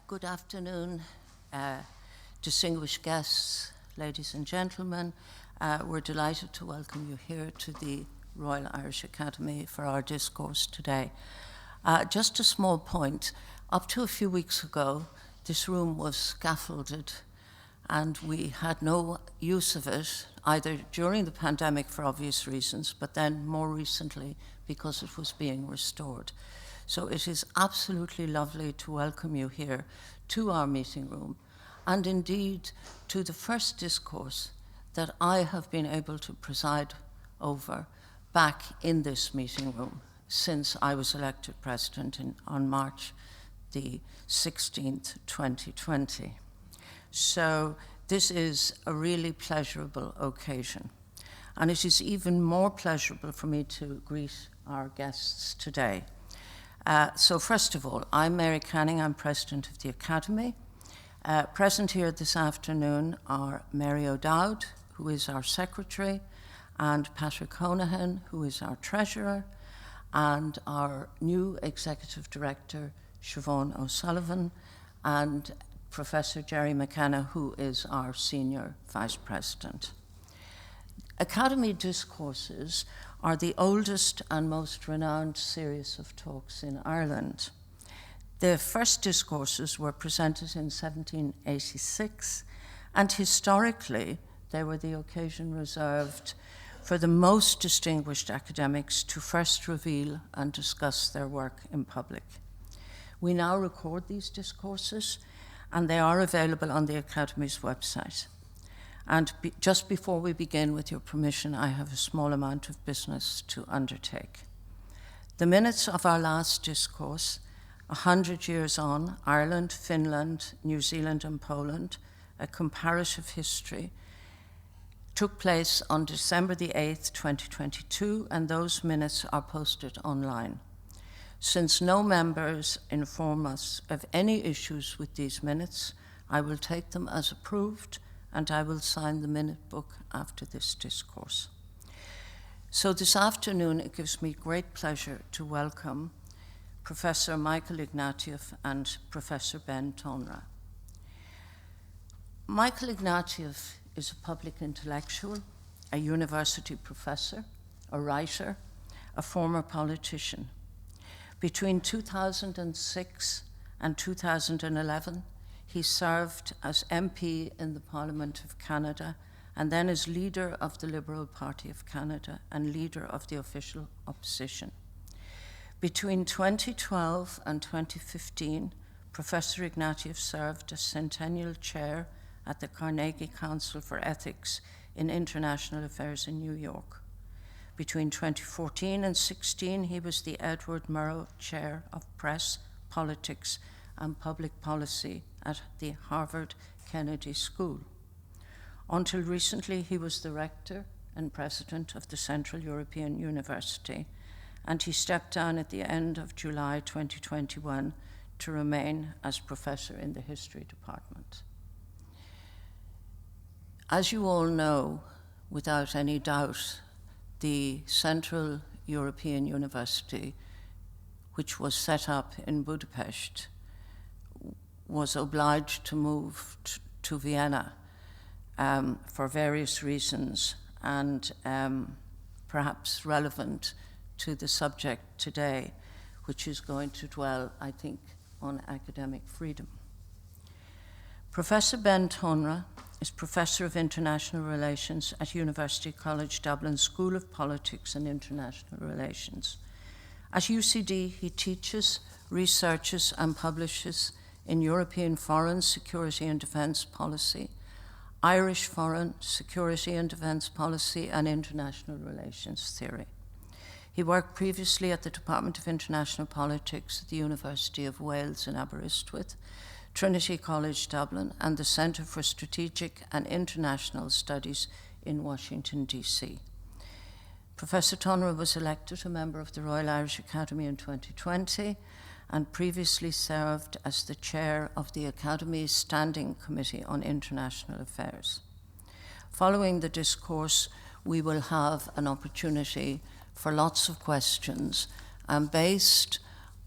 Good afternoon, distinguished guests, ladies and gentlemen. We're delighted to welcome you here to the Royal Irish Academy for our discourse today. Just a small point, up to a few weeks ago, this room was scaffolded and we had no use of it, either during the pandemic for obvious reasons, but then more recently because it was being restored. So it is absolutely lovely to welcome you here to our meeting room, and indeed to the first discourse that I have been able to preside over back in this meeting room since I was elected president on March the 16th, 2020. So this is a really pleasurable occasion. And it is even more pleasurable for me to greet our guests today. So first of all, I'm Mary Canning, I'm president of the Academy. Present here this afternoon are Mary O'Dowd, who is our secretary, and Patrick Honohan, who is our treasurer, and our new executive director, Siobhan O'Sullivan, and Professor Jerry McKenna, who is our senior vice president. Academy discourses are the oldest and most renowned series of talks in Ireland. The first discourses were presented in 1786, and historically they were the occasion reserved for the most distinguished academics to first reveal and discuss their work in public. We now record these discourses, and they are available on the Academy's website. And just before we begin, with your permission, I have a small amount of business to undertake. The minutes of our last discourse, 100 years on, Ireland, Finland, New Zealand and Poland, a comparative history, took place on December the 8th, 2022, and those minutes are posted online. Since no members inform us of any issues with these minutes, I will take them as approved, and I will sign the minute book after this discourse. So this afternoon, it gives me great pleasure to welcome Professor Michael Ignatieff and Professor Ben Tonra. Michael Ignatieff is a public intellectual, a university professor, a writer, a former politician. Between 2006 and 2011, he served as MP in the Parliament of Canada and then as leader of the Liberal Party of Canada and leader of the official opposition. Between 2012 and 2015, Professor Ignatieff served as Centennial Chair at the Carnegie Council for Ethics in International Affairs in New York. Between 2014 and 16, he was the Edward Murrow Chair of Press, Politics, and Public Policy at the Harvard Kennedy School. Until recently, he was the rector and president of the Central European University, and he stepped down at the end of July 2021 to remain as professor in the history department. As you all know, without any doubt, the Central European University, which was set up in Budapest, was obliged to move to Vienna for various reasons, and perhaps relevant to the subject today, which is going to dwell, I think, on academic freedom. Professor Ben Tonra is Professor of International Relations at University College Dublin School of Politics and International Relations. At UCD, he teaches, researches, and publishes in European foreign, security and defence policy, Irish foreign, security and defence policy, and international relations theory. He worked previously at the Department of International Politics at the University of Wales in Aberystwyth, Trinity College Dublin, and the Centre for Strategic and International Studies in Washington, D.C. Professor Tonra was elected a member of the Royal Irish Academy in 2020 and previously served as the chair of the Academy's Standing Committee on International Affairs. Following the discourse, we will have an opportunity for lots of questions, and based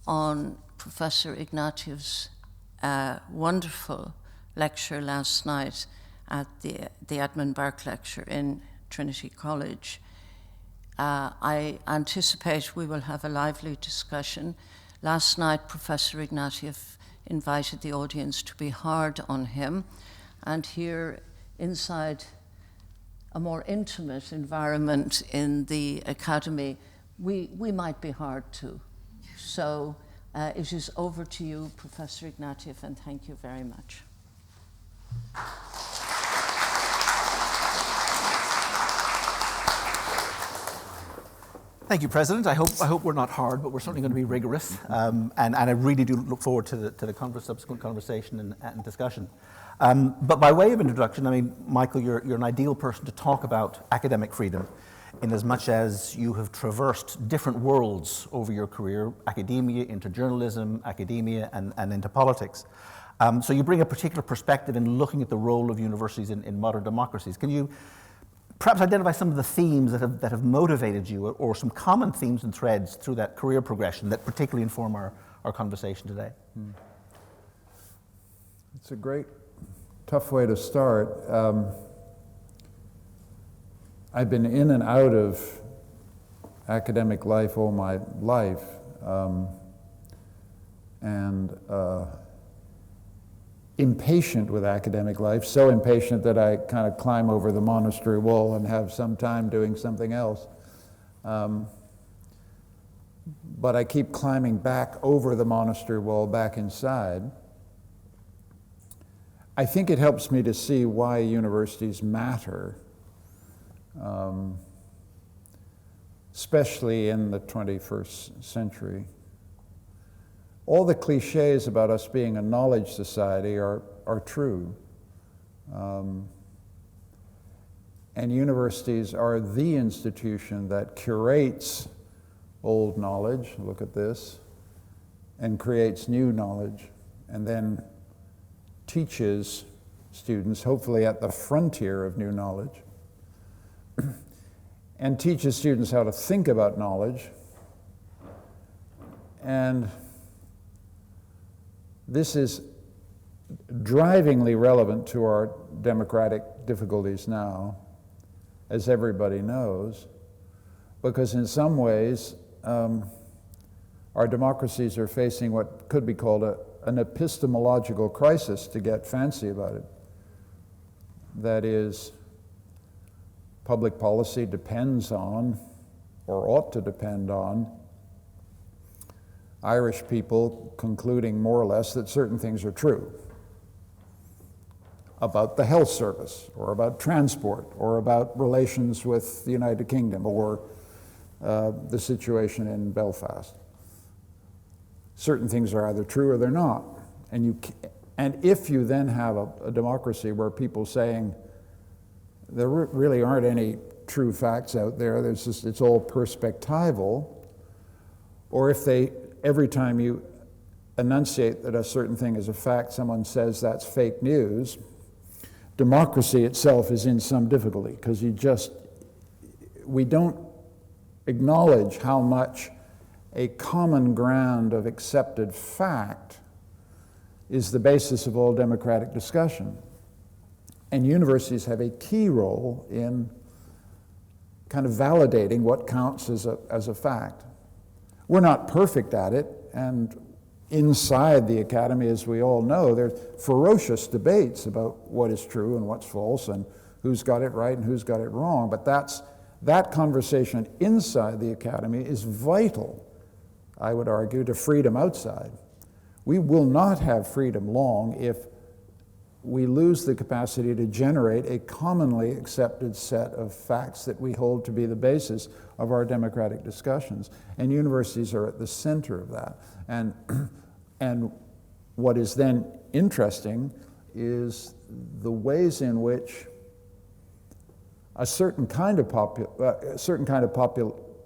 on Professor Ignatieff's wonderful lecture last night at the Edmund Burke lecture in Trinity College. I anticipate we will have a lively discussion. Last night, Professor Ignatieff invited the audience to be hard on him, and here inside a more intimate environment in the Academy, we might be hard too. So it is over to you, Professor Ignatieff, and thank you very much. Thank you, President. I hope we're not hard, but we're certainly going to be rigorous. And I really do look forward to the subsequent conversation and discussion. But by way of introduction, I mean, Michael, you're an ideal person to talk about academic freedom, in as much as you have traversed different worlds over your career, academia, into journalism, academia, and into politics. So you bring a particular perspective in looking at the role of universities in modern democracies. Can you perhaps identify some of the themes that have motivated you, or some common themes and threads through that career progression that particularly inform our conversation today? It's a great, tough way to start. I've been in and out of academic life all my life, and impatient with academic life, so impatient that I kind of climb over the monastery wall and have some time doing something else. But I keep climbing back over the monastery wall, back inside. I think it helps me to see why universities matter, especially in the 21st century. All the cliches about us being a knowledge society are true. And universities are the institution that curates old knowledge, look at this, and creates new knowledge, and then teaches students, hopefully at the frontier of new knowledge, and teaches students how to think about knowledge. And this is drivingly relevant to our democratic difficulties now, as everybody knows, because in some ways our democracies are facing what could be called an epistemological crisis, to get fancy about it. That is, public policy depends on, or ought to depend on, Irish people concluding more or less that certain things are true about the health service, or about transport, or about relations with the United Kingdom, or the situation in Belfast. Certain things are either true or they're not. And if you then have a democracy where people saying there really aren't any true facts out there, it's all perspectival, or if every time you enunciate that a certain thing is a fact, someone says that's fake news, democracy itself is in some difficulty, because we don't acknowledge how much a common ground of accepted fact is the basis of all democratic discussion. And universities have a key role in kind of validating what counts as a fact. We're not perfect at it, and inside the academy, as we all know, there's ferocious debates about what is true and what's false, and who's got it right and who's got it wrong. But that conversation inside the academy is vital, I would argue, to freedom outside. We will not have freedom long if we lose the capacity to generate a commonly accepted set of facts that we hold to be the basis of our democratic discussions. And universities are at the center of that. And what is then interesting is the ways in which a certain kind of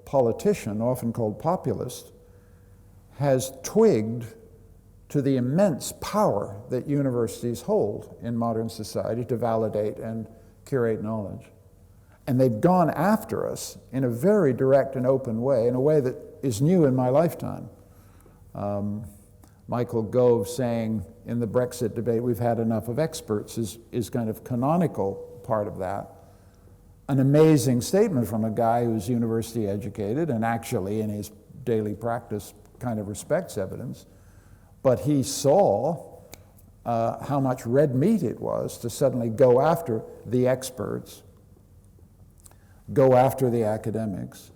politician, often called populist, has twigged to the immense power that universities hold in modern society to validate and curate knowledge. And they've gone after us in a very direct and open way, in a way that is new in my lifetime. Michael Gove saying in the Brexit debate, we've had enough of experts, is kind of canonical part of that. An amazing statement from a guy who's university educated and actually in his daily practice kind of respects evidence. But he saw how much red meat it was to suddenly go after the experts, go after the academics.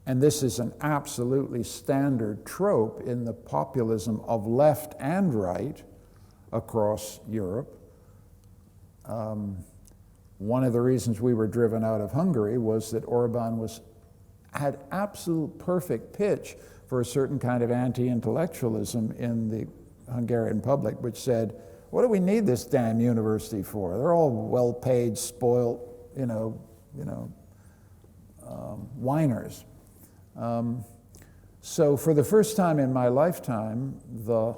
And this is an absolutely standard trope in the populism of left and right across Europe. One of the reasons we were driven out of Hungary was that Orban had absolute perfect pitch for a certain kind of anti-intellectualism in the Hungarian public, which said, what do we need this damn university for? They're all well-paid, spoiled, whiners. So for the first time in my lifetime, the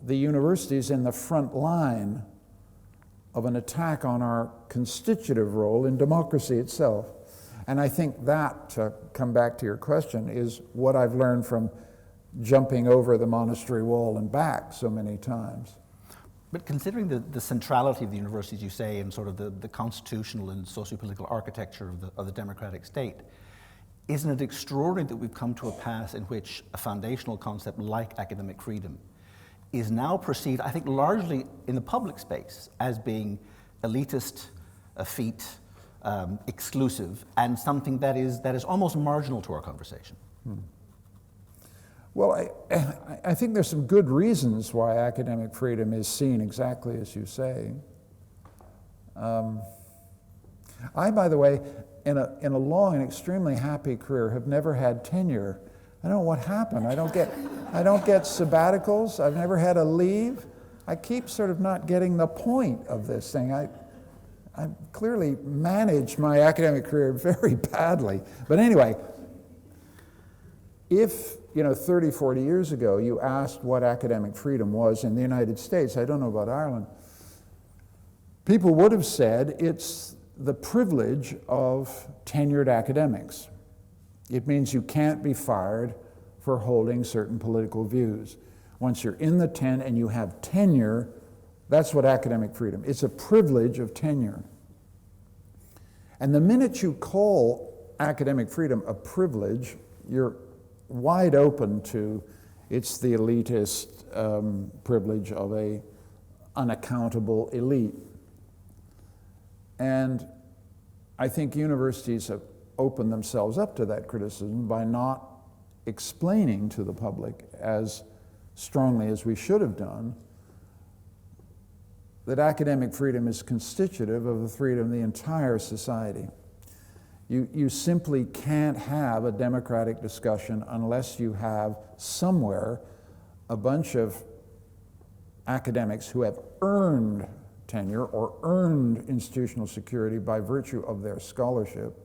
university is in the front line of an attack on our constitutive role in democracy itself. And I think that, to come back to your question, is what I've learned from jumping over the monastery wall and back so many times. But considering the centrality of the university, as you say, in sort of the constitutional and socio-political architecture of the democratic state, isn't it extraordinary that we've come to a pass in which a foundational concept like academic freedom is now perceived, I think, largely in the public space as being elitist, effete, exclusive, and something that is almost marginal to our conversation? Well, I think there's some good reasons why academic freedom is seen exactly as you say. I, by the way, in a long and extremely happy career, have never had tenure. I don't know what happened. I don't get sabbaticals. I've never had a leave. I keep sort of not getting the point of this thing. I've clearly managed my academic career very badly. But anyway, if 30, 40 years ago you asked what academic freedom was in the United States, I don't know about Ireland, people would have said it's the privilege of tenured academics. It means you can't be fired for holding certain political views. Once you're in the tent and you have tenure, that's what academic freedom is. It's a privilege of tenure. And the minute you call academic freedom a privilege, you're wide open to it's the elitist privilege of a unaccountable elite. And I think universities have opened themselves up to that criticism by not explaining to the public as strongly as we should have done that academic freedom is constitutive of the freedom of the entire society. You simply can't have a democratic discussion unless you have somewhere a bunch of academics who have earned tenure or earned institutional security by virtue of their scholarship,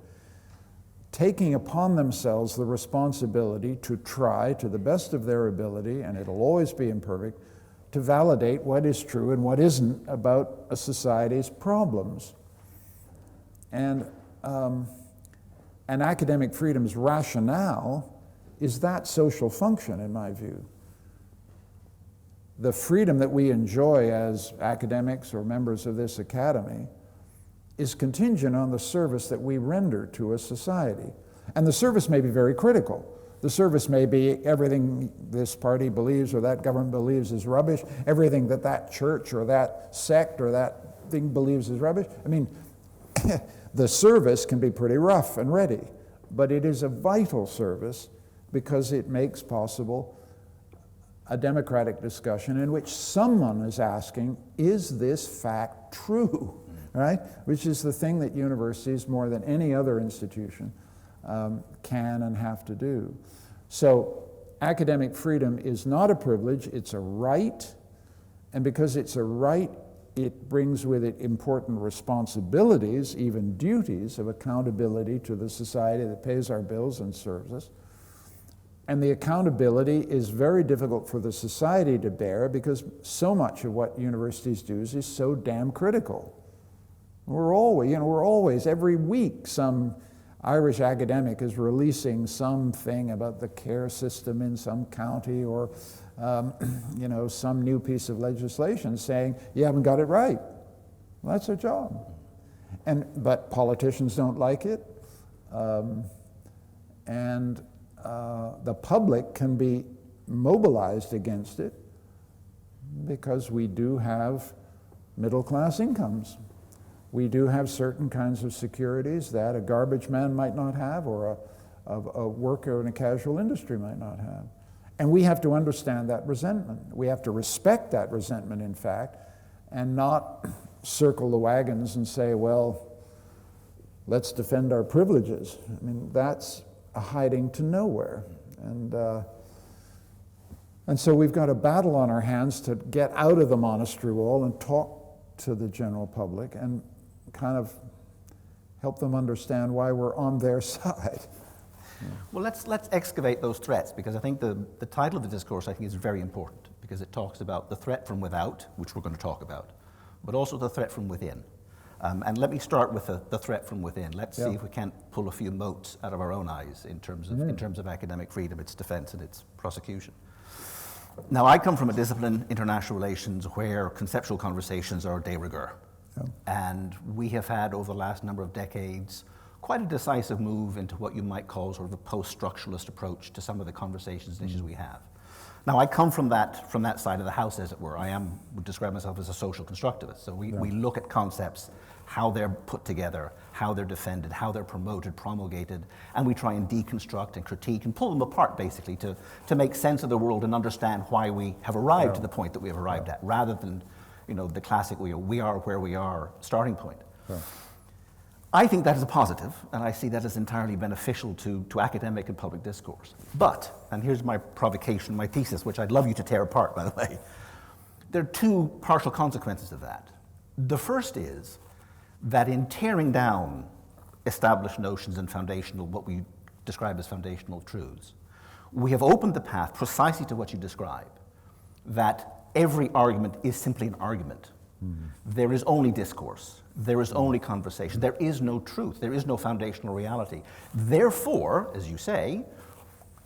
taking upon themselves the responsibility to try to the best of their ability, and it'll always be imperfect, to validate what is true and what isn't about a society's problems. And academic freedom's rationale is that social function, in my view. The freedom that we enjoy as academics or members of this academy is contingent on the service that we render to a society. And the service may be very critical. The service may be everything this party believes or that government believes is rubbish, everything that church or that sect or that thing believes is rubbish. I mean, the service can be pretty rough and ready, but it is a vital service because it makes possible a democratic discussion in which someone is asking, is this fact true? Right? Which is the thing that universities, more than any other institution, can and have to do. So academic freedom is not a privilege, it's a right, and because it's a right, it brings with it important responsibilities, even duties of accountability to the society that pays our bills and serves us. And the accountability is very difficult for the society to bear because so much of what universities do is so damn critical. We're always, every week, some Irish academic is releasing something about the care system in some county or you know, some new piece of legislation saying, you haven't got it right. Well, that's their job. But politicians don't like it. The public can be mobilized against it because we do have middle-class incomes. We do have certain kinds of securities that a garbage man might not have, or a worker in a casual industry might not have. And we have to understand that resentment. We have to respect that resentment, in fact, and not circle the wagons and say, well, let's defend our privileges. I mean, that's a hiding to nowhere. And so we've got a battle on our hands to get out of the monastery wall and talk to the general public and kind of help them understand why we're on their side. Well, let's excavate those threats, because I think the title of the discourse, I think, is very important, because it talks about the threat from without, which we're going to talk about, but also the threat from within. And let me start with the threat from within. Let's see if we can't pull a few motes out of our own eyes in terms of academic freedom, its defense, and its prosecution. Now, I come from a discipline, international relations, where conceptual conversations are de rigueur. And we have had, over the last number of decades, quite a decisive move into what you might call sort of a post-structuralist approach to some of the conversations and issues we have. Now, I come from that side of the house, as it were. Would describe myself as a social constructivist. So we look at concepts, how they're put together, how they're defended, how they're promoted, promulgated, and we try and deconstruct and critique and pull them apart, basically, to make sense of the world and understand why we have arrived to the point that we have arrived at, rather than, you know, the classic we are where we are starting point. I think that is a positive, and I see that as entirely beneficial to academic and public discourse. But, and here's my provocation, my thesis, which I'd love you to tear apart, by the way, there are two partial consequences of that. The first is that in tearing down established notions and foundational, what we describe as foundational truths, we have opened the path precisely to what you describe, that every argument is simply an argument. There is only discourse. There is only conversation. There is no truth. There is no foundational reality. Therefore, as you say,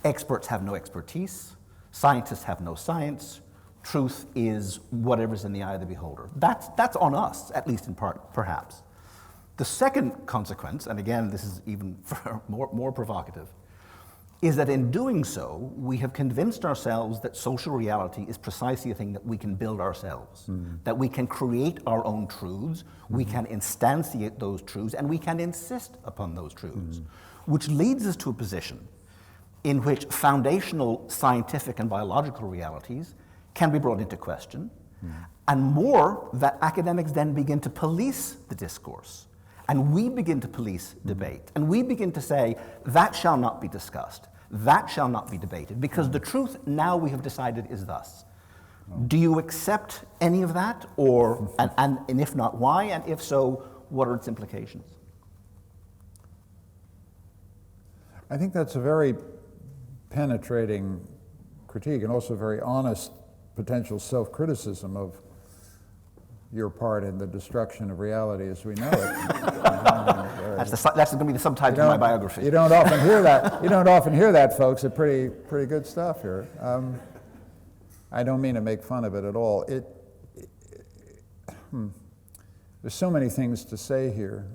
experts have no expertise. Scientists have no science. Truth is whatever's in the eye of the beholder. That's on us, at least in part, perhaps. The second consequence, and again, this is even more provocative, is that in doing so, we have convinced ourselves that social reality is precisely a thing that we can build ourselves, that we can create our own truths, we can instantiate those truths, and we can insist upon those truths, which leads us to a position in which foundational scientific and biological realities can be brought into question, and more, that academics then begin to police the discourse. And we begin to police debate. And we begin to say, that shall not be discussed. That shall not be debated. Because the truth, now we have decided, is thus. Do you accept any of that? And if not, why? And if so, what are its implications? I think that's a very penetrating critique, and also very honest potential self-criticism of your part in the destruction of reality as we know it. That's going to be the subtitle of my biography. You don't often hear that. You don't often hear that, folks. It's pretty good stuff here. I don't mean to make fun of it at all. There's so many things to say here.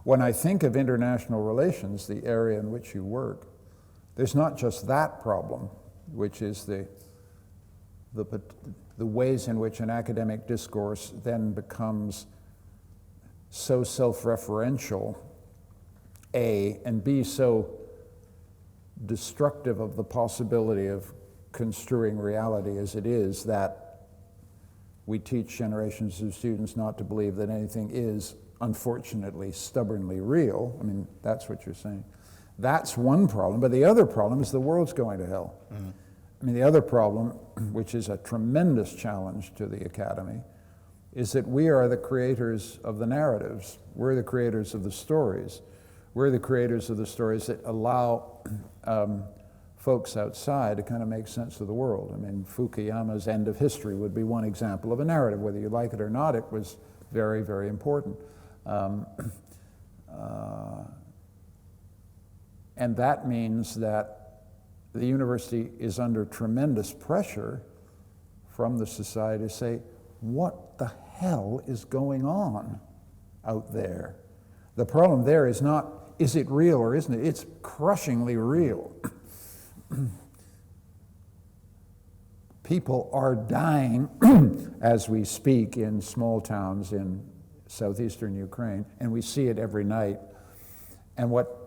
When I think of international relations, the area in which you work, there's not just that problem, which is the ways in which an academic discourse then becomes so self-referential, A, and B, so destructive of the possibility of construing reality as it is, that we teach generations of students not to believe that anything is, unfortunately, stubbornly real. I mean, that's what you're saying. That's one problem, but the other problem is the world's going to hell. I mean, the other problem, which is a tremendous challenge to the academy, is that we are the creators of the narratives. We're the creators of the stories. We're the creators of the stories that allow folks outside to kind of make sense of the world. I mean, Fukuyama's End of History would be one example of a narrative. Whether you like it or not, it was very, very important. And that means that the university is under tremendous pressure from the society to say, what the hell is going on out there? The problem there is not, is it real or isn't it? It's crushingly real. People are dying as we speak in small towns in southeastern Ukraine, and we see it every night. And what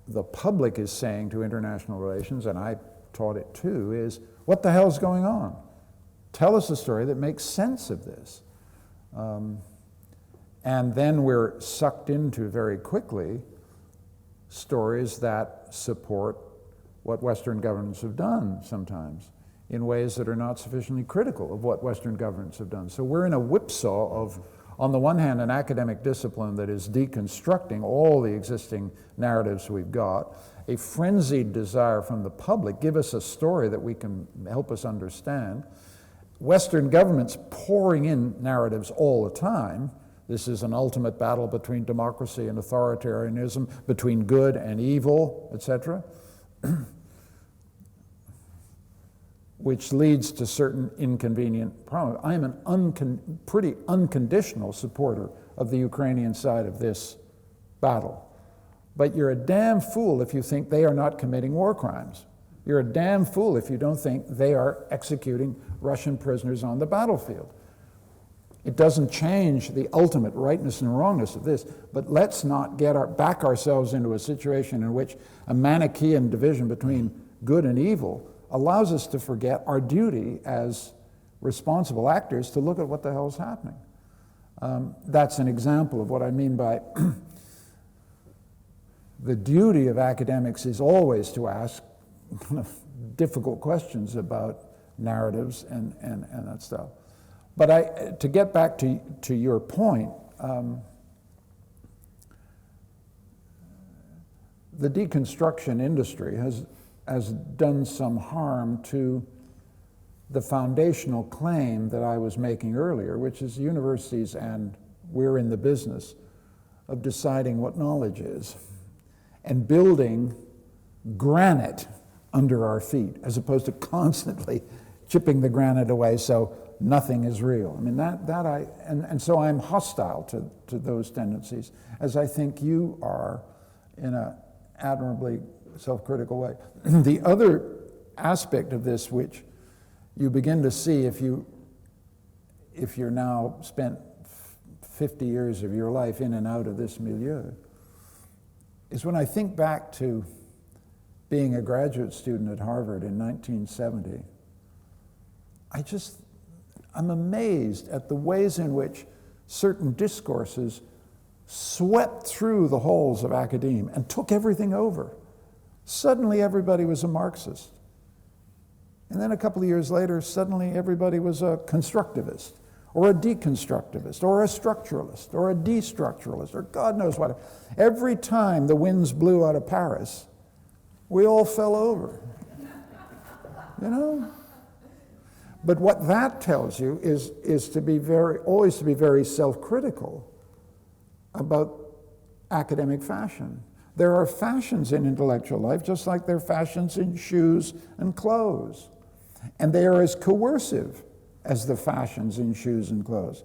the public is saying to international relations, and I taught it too, is what the hell's going on? Tell us a story that makes sense of this. And then we're sucked into very quickly stories that support what Western governments have done sometimes in ways that are not sufficiently critical of what Western governments have done. So we're in a whipsaw of, on the one hand, an academic discipline that is deconstructing all the existing narratives we've got, a frenzied desire from the public, give us a story that we can help us understand, Western governments pouring in narratives all the time. This is an ultimate battle between democracy and authoritarianism, between good and evil, etc., which leads to certain inconvenient problems. I am an pretty unconditional supporter of the Ukrainian side of this battle. But you're a damn fool if you think they are not committing war crimes. You're a damn fool if you don't think they are executing Russian prisoners on the battlefield. It doesn't change the ultimate rightness and wrongness of this, but let's not back ourselves into a situation in which a Manichaean division between good and evil allows us to forget our duty as responsible actors to look at what the hell is happening. That's an example of what I mean by the duty of academics is always to ask difficult questions about narratives and that stuff. But to get back to your point, the deconstruction industry has done some harm to the foundational claim that I was making earlier, which is universities, and we're in the business of deciding what knowledge is and building granite under our feet, as opposed to constantly chipping the granite away so nothing is real. I mean, and so I'm hostile to those tendencies, as I think you are in an admirably self-critical way. The other aspect of this, which you begin to see if you're now spent 50 years of your life in and out of this milieu, is when I think back to being a graduate student at Harvard in 1970, I'm amazed at the ways in which certain discourses swept through the halls of academia and took everything over. Suddenly everybody was a Marxist. And then a couple of years later, suddenly everybody was a constructivist, or a deconstructivist, or a structuralist, or a destructuralist, or God knows what. Every time the winds blew out of Paris, we all fell over. You know? But what that tells you is to be always to be very self-critical about academic fashion. There are fashions in intellectual life, just like there are fashions in shoes and clothes. And they are as coercive as the fashions in shoes and clothes.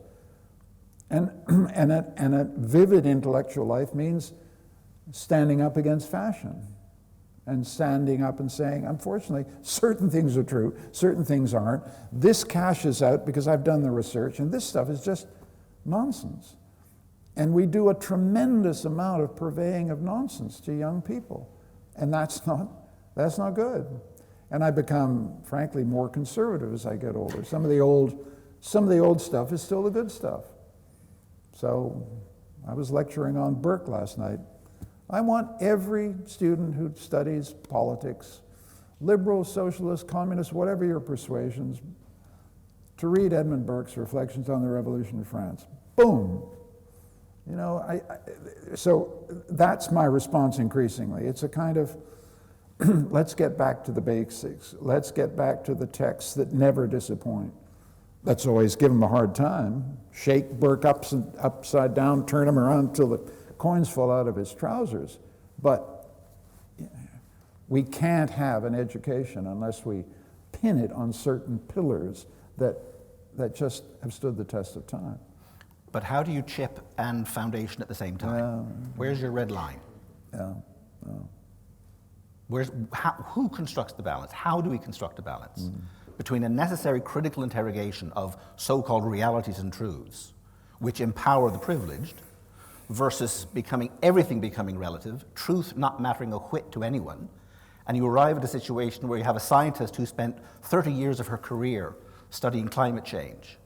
And a vivid intellectual life means standing up against fashion and standing up and saying, unfortunately, certain things are true, certain things aren't. This cashes out because I've done the research, and this stuff is just nonsense. And we do a tremendous amount of purveying of nonsense to young people, and that's not good. And I become, frankly, more conservative as I get older. Some of the old stuff is still the good stuff. So I was lecturing on Burke last night. I want every student who studies politics, liberal, socialist, communist, whatever your persuasions, to read Edmund Burke's Reflections on the Revolution of France. Boom! You know, so that's my response increasingly. It's a kind of, let's get back to the basics. Let's get back to the texts that never disappoint. Let's always give them a hard time. Shake Burke upside down, turn him around until the coins fall out of his trousers. But We can't have an education unless we pin it on certain pillars that just have stood the test of time. But how do you chip and foundation at the same time? Where's your red line? Who constructs the balance? How do we construct a balance between a necessary critical interrogation of so-called realities and truths, which empower the privileged, versus everything becoming relative, truth not mattering a whit to anyone, and you arrive at a situation where you have a scientist who spent 30 years of her career studying climate change,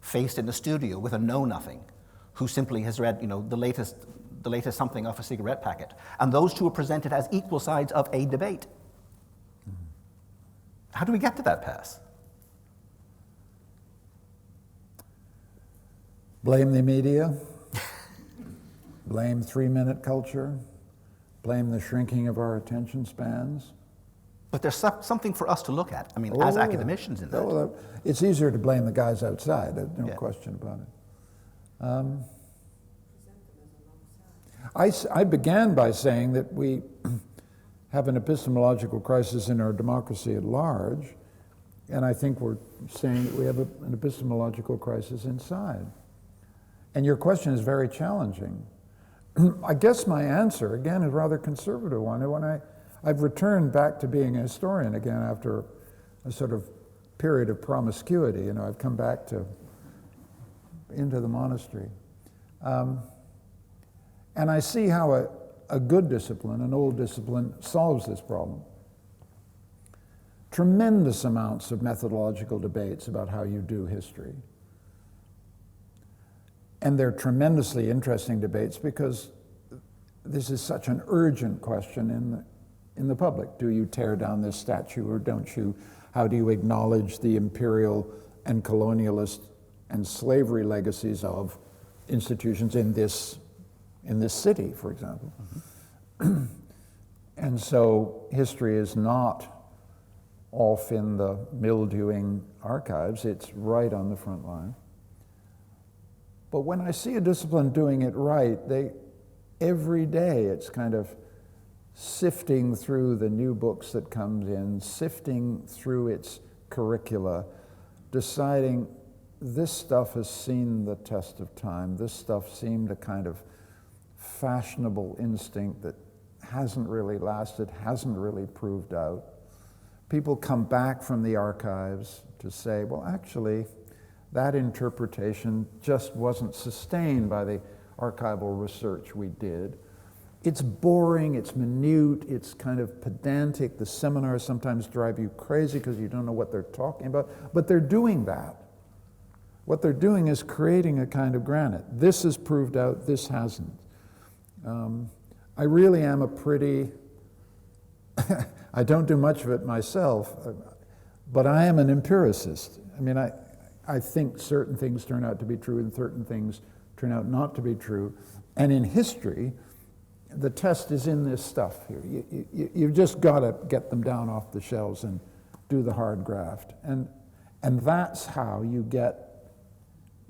faced in a studio with a know-nothing, who simply has read, the latest something off a cigarette packet, and those two are presented as equal sides of a debate. How do we get to that pass? Blame the media, blame 3-minute culture, blame the shrinking of our attention spans. But there's something for us to look at, as academicians in that. Well, it's easier to blame the guys outside, no question about it. I began by saying that we have an epistemological crisis in our democracy at large, and I think we're saying that we have an epistemological crisis inside. And your question is very challenging. I guess my answer, again, is a rather conservative one. When I've returned back to being a historian again after a sort of period of promiscuity. I've come back into the monastery. And I see how a good discipline, an old discipline, solves this problem. Tremendous amounts of methodological debates about how you do history. And they're tremendously interesting debates because this is such an urgent question in the public. Do you tear down this statue or don't you? How do you acknowledge the imperial and colonialist and slavery legacies of institutions in this city, for example? And so history is not off in the mildewing archives, it's right on the front line. But when I see a discipline doing it right, every day it's kind of sifting through the new books that comes in, sifting through its curricula, deciding this stuff has seen the test of time, this stuff seemed a kind of fashionable instinct that hasn't really lasted, hasn't really proved out. People come back from the archives to say, well, actually, that interpretation just wasn't sustained by the archival research we did. It's boring, it's minute, it's kind of pedantic. The seminars sometimes drive you crazy because you don't know what they're talking about, but they're doing that. What they're doing is creating a kind of granite. This is proved out, this hasn't. I really am a pretty, I don't do much of it myself, but I am an empiricist. I think certain things turn out to be true and certain things turn out not to be true. And in history, the test is in this stuff here. You've just got to get them down off the shelves and do the hard graft. And that's how you get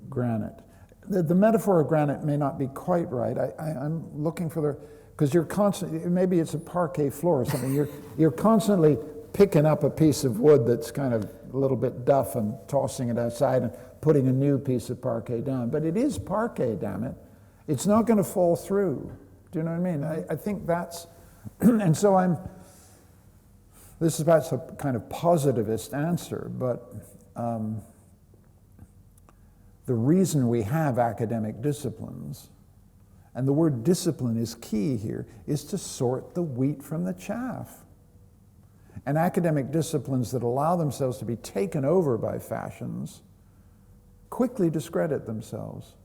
granite. The metaphor of granite may not be quite right. I'm looking for because you're constantly, maybe it's a parquet floor or something. You're constantly picking up a piece of wood that's kind of a little bit duff and tossing it outside and putting a new piece of parquet down. But it is parquet, damn it. It's not going to fall through. Do you know what I mean? I think that's, and so this is about a kind of positivist answer, but the reason we have academic disciplines, and the word discipline is key here, is to sort the wheat from the chaff. And academic disciplines that allow themselves to be taken over by fashions quickly discredit themselves.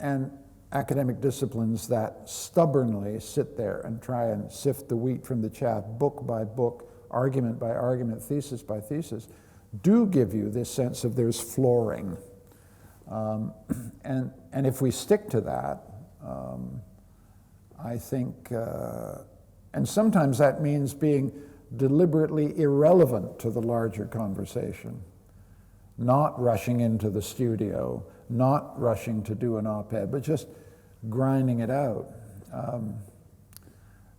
And academic disciplines that stubbornly sit there and try and sift the wheat from the chaff, book by book, argument by argument, thesis by thesis, do give you this sense of there's flooring. And if we stick to that, I think, and sometimes that means being deliberately irrelevant to the larger conversation, not rushing into the studio, not rushing to do an op-ed, but just grinding it out.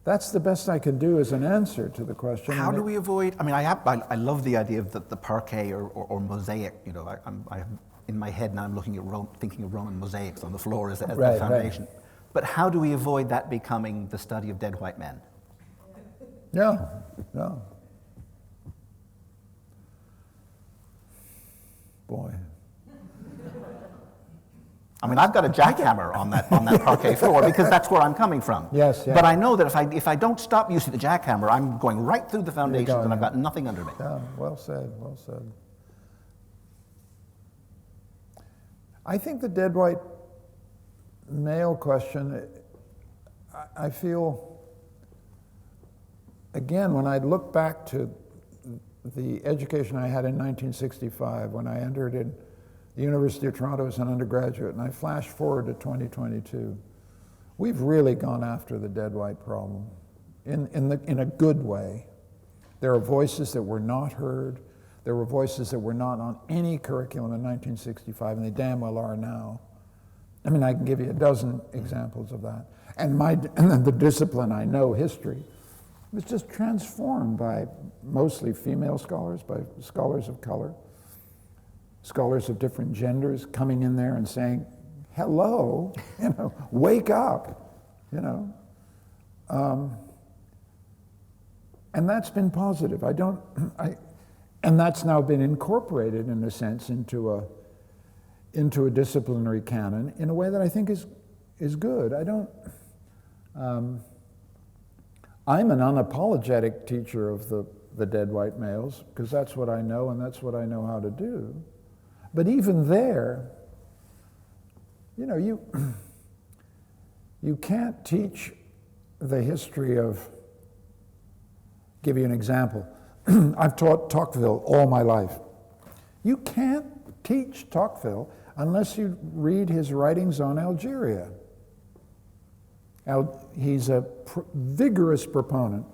That's the best I can do as an answer to the question. How do we avoid? I mean, I love the idea of the parquet or mosaic. You know, I have in my head now. I'm looking at thinking of Roman mosaics on the floor as the foundation. Right. But how do we avoid that becoming the study of dead white men? No. Boy. I mean, I've got a jackhammer on that parquet floor because that's where I'm coming from. Yes. But I know that if I don't stop using the jackhammer, I'm going right through the foundations and I've got nothing under me. Yeah, well said, well said. I think the dead white male question, I feel, again, when I look back to the education I had in 1965, when I entered in the University of Toronto as an undergraduate, and I flash forward to 2022, we've really gone after the dead white problem in a good way. There are voices that were not heard. There were voices that were not on any curriculum in 1965, and they damn well are now. I mean, I can give you a dozen examples of that. And the discipline I know, history, was just transformed by mostly female scholars, by scholars of color, scholars of different genders coming in there and saying, hello, wake up, and that's been positive. And that's now been incorporated, in a sense, into a disciplinary canon in a way that I think is good. I'm an unapologetic teacher of the dead white males, because that's what I know and that's what I know how to do. But even there, you can't teach the history of, give you an example. I've taught Tocqueville all my life. You can't teach Tocqueville unless you read his writings on Algeria. He's a vigorous proponent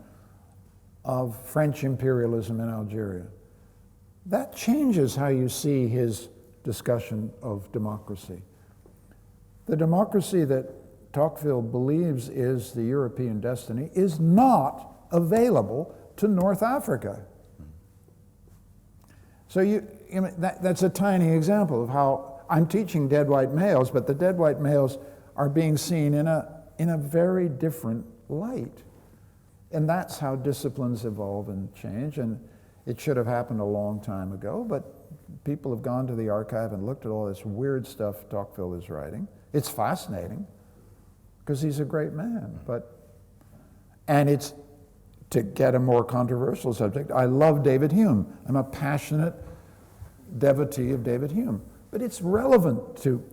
of French imperialism in Algeria. That changes how you see his discussion of democracy. The democracy that Tocqueville believes is the European destiny is not available to North Africa. So that's a tiny example of how I'm teaching dead white males, but the dead white males are being seen in a very different light. And that's how disciplines evolve and change, and it should have happened a long time ago, but people have gone to the archive and looked at all this weird stuff Tocqueville is writing. It's fascinating, because he's a great man, and it's, to get a more controversial subject, I love David Hume. I'm a passionate devotee of David Hume. But it's relevant to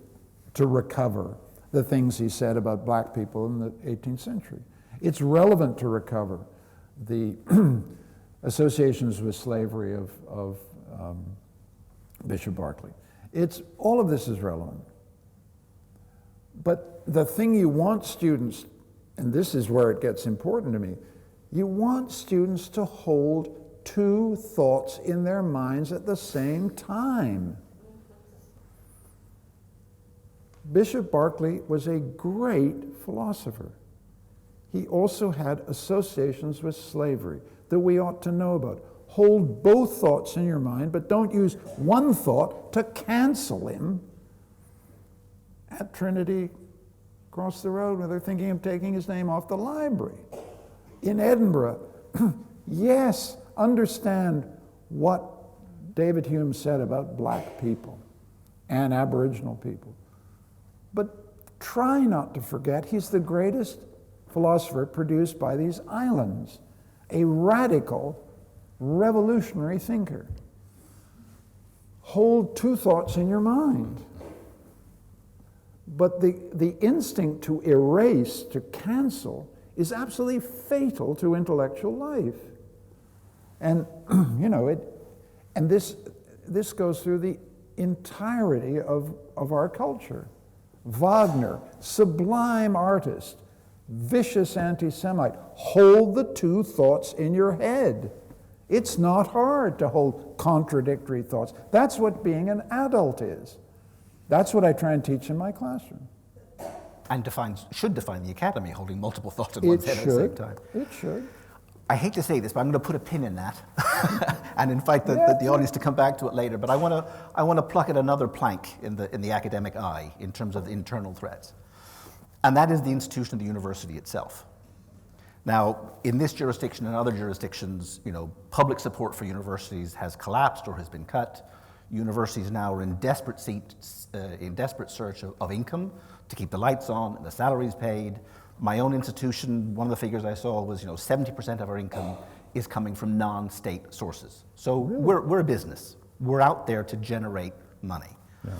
recover the things he said about black people in the 18th century. It's relevant to recover the associations with slavery of Bishop Berkeley. All of this is relevant. But the thing you want students, and this is where it gets important to me, you want students to hold two thoughts in their minds at the same time. Bishop Berkeley was a great philosopher. He also had associations with slavery that we ought to know about. Hold both thoughts in your mind, but don't use one thought to cancel him. At Trinity, across the road, where they're thinking of taking his name off the library. In Edinburgh, yes, understand what David Hume said about black people and Aboriginal people. But try not to forget he's the greatest philosopher produced by these islands, a radical, revolutionary thinker. Hold two thoughts in your mind. But the instinct to erase, to cancel, is absolutely fatal to intellectual life. And, and this goes through the entirety of our culture. Wagner, sublime artist, vicious anti-Semite. Hold the two thoughts in your head. It's not hard to hold contradictory thoughts. That's what being an adult is. That's what I try and teach in my classroom. and should define the academy, holding multiple thoughts in one's head at the same time. It should. I hate to say this, but I'm going to put a pin in that and invite the audience to come back to it later. But I want to pluck at another plank in the academic eye in terms of the internal threats, and that is the institution of the university itself. Now, in this jurisdiction and other jurisdictions, public support for universities has collapsed or has been cut. Universities now are in desperate search of income to keep the lights on and the salaries paid. My own institution, one of the figures I saw was, 70% of our income is coming from non-state sources. So we're a business. We're out there to generate money. Yeah.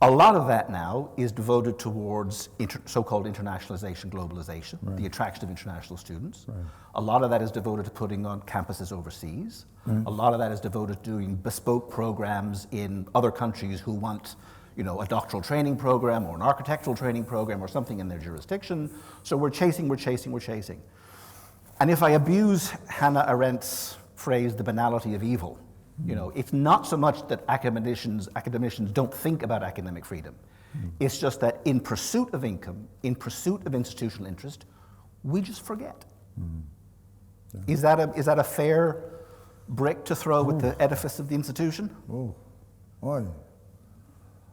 A lot of that now is devoted towards so-called internationalization, globalization, the attraction of international students. Right. A lot of that is devoted to putting on campuses overseas. A lot of that is devoted to doing bespoke programs in other countries who want a doctoral training program or an architectural training program or something in their jurisdiction. So we're chasing. And if I abuse Hannah Arendt's phrase, the banality of evil, it's not so much that academicians don't think about academic freedom. It's just that in pursuit of income, in pursuit of institutional interest, we just forget. Is that a fair brick to throw with the edifice of the institution? Oh, boy.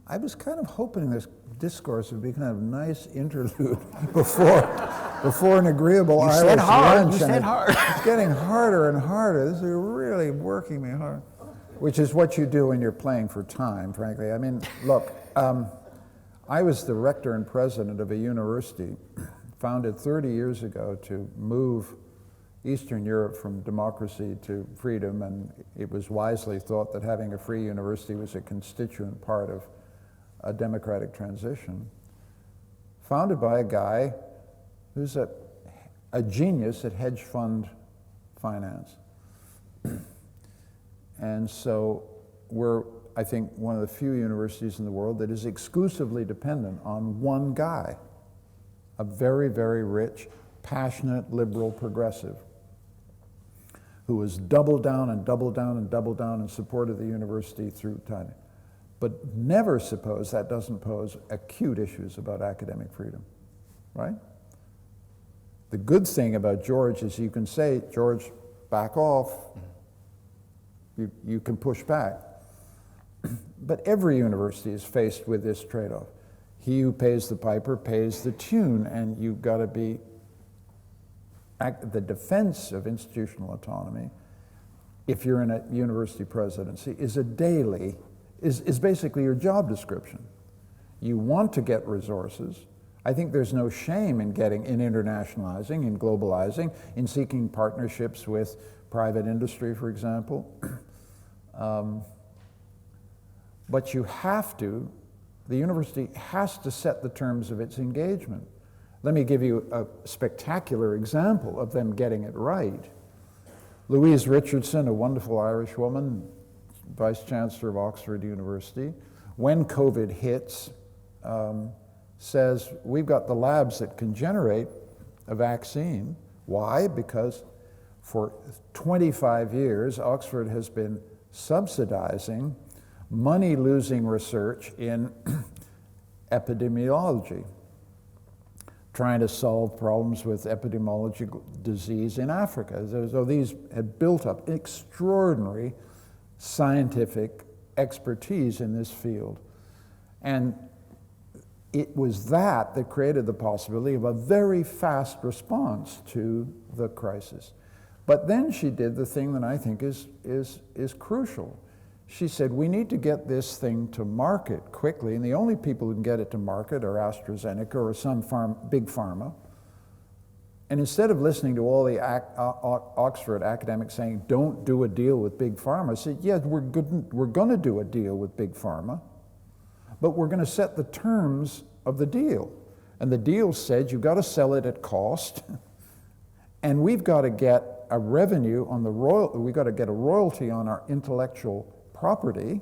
I was kind of hoping this discourse would be kind of a nice interlude before an agreeable You Irish said hard. lunch. You said hard. It's getting harder and harder. This is really working me hard, which is what you do when you're playing for time, frankly. I mean, look, I was the rector and president of a university founded 30 years ago to move Eastern Europe from democracy to freedom, and it was wisely thought that having a free university was a constituent part of a democratic transition, founded by a guy who's a genius at hedge fund finance. And so we're, I think, one of the few universities in the world that is exclusively dependent on one guy, a very, very rich, passionate, liberal progressive, who has doubled down and doubled down and doubled down in support of the university through time. But never suppose that doesn't pose acute issues about academic freedom, right? The good thing about George is you can say, George, back off. You can push back. But every university is faced with this trade-off. He who pays the piper pays the tune, and you've got to be, the defense of institutional autonomy, if you're in a university presidency, is a daily, is basically your job description. You want to get resources. I think there's no shame in internationalizing, in globalizing, in seeking partnerships with private industry, for example. But you have to, the university has to set the terms of its engagement. Let me give you a spectacular example of them getting it right. Louise Richardson, a wonderful Irish woman, Vice Chancellor of Oxford University, when COVID hits, says, we've got the labs that can generate a vaccine. Why? Because for 25 years, Oxford has been subsidizing money-losing research in epidemiology, trying to solve problems with epidemiological disease in Africa. So these had built up extraordinary scientific expertise in this field. And it was that created the possibility of a very fast response to the crisis. But then she did the thing that I think is crucial. She said, we need to get this thing to market quickly, and the only people who can get it to market are AstraZeneca or some big pharma. And instead of listening to all the Oxford academics saying, don't do a deal with big pharma, said, yeah, we're going to do a deal with big pharma, but we're going to set the terms of the deal. And the deal said, you've got to sell it at cost, and we've got to get a revenue on we've got to get a royalty on our intellectual property,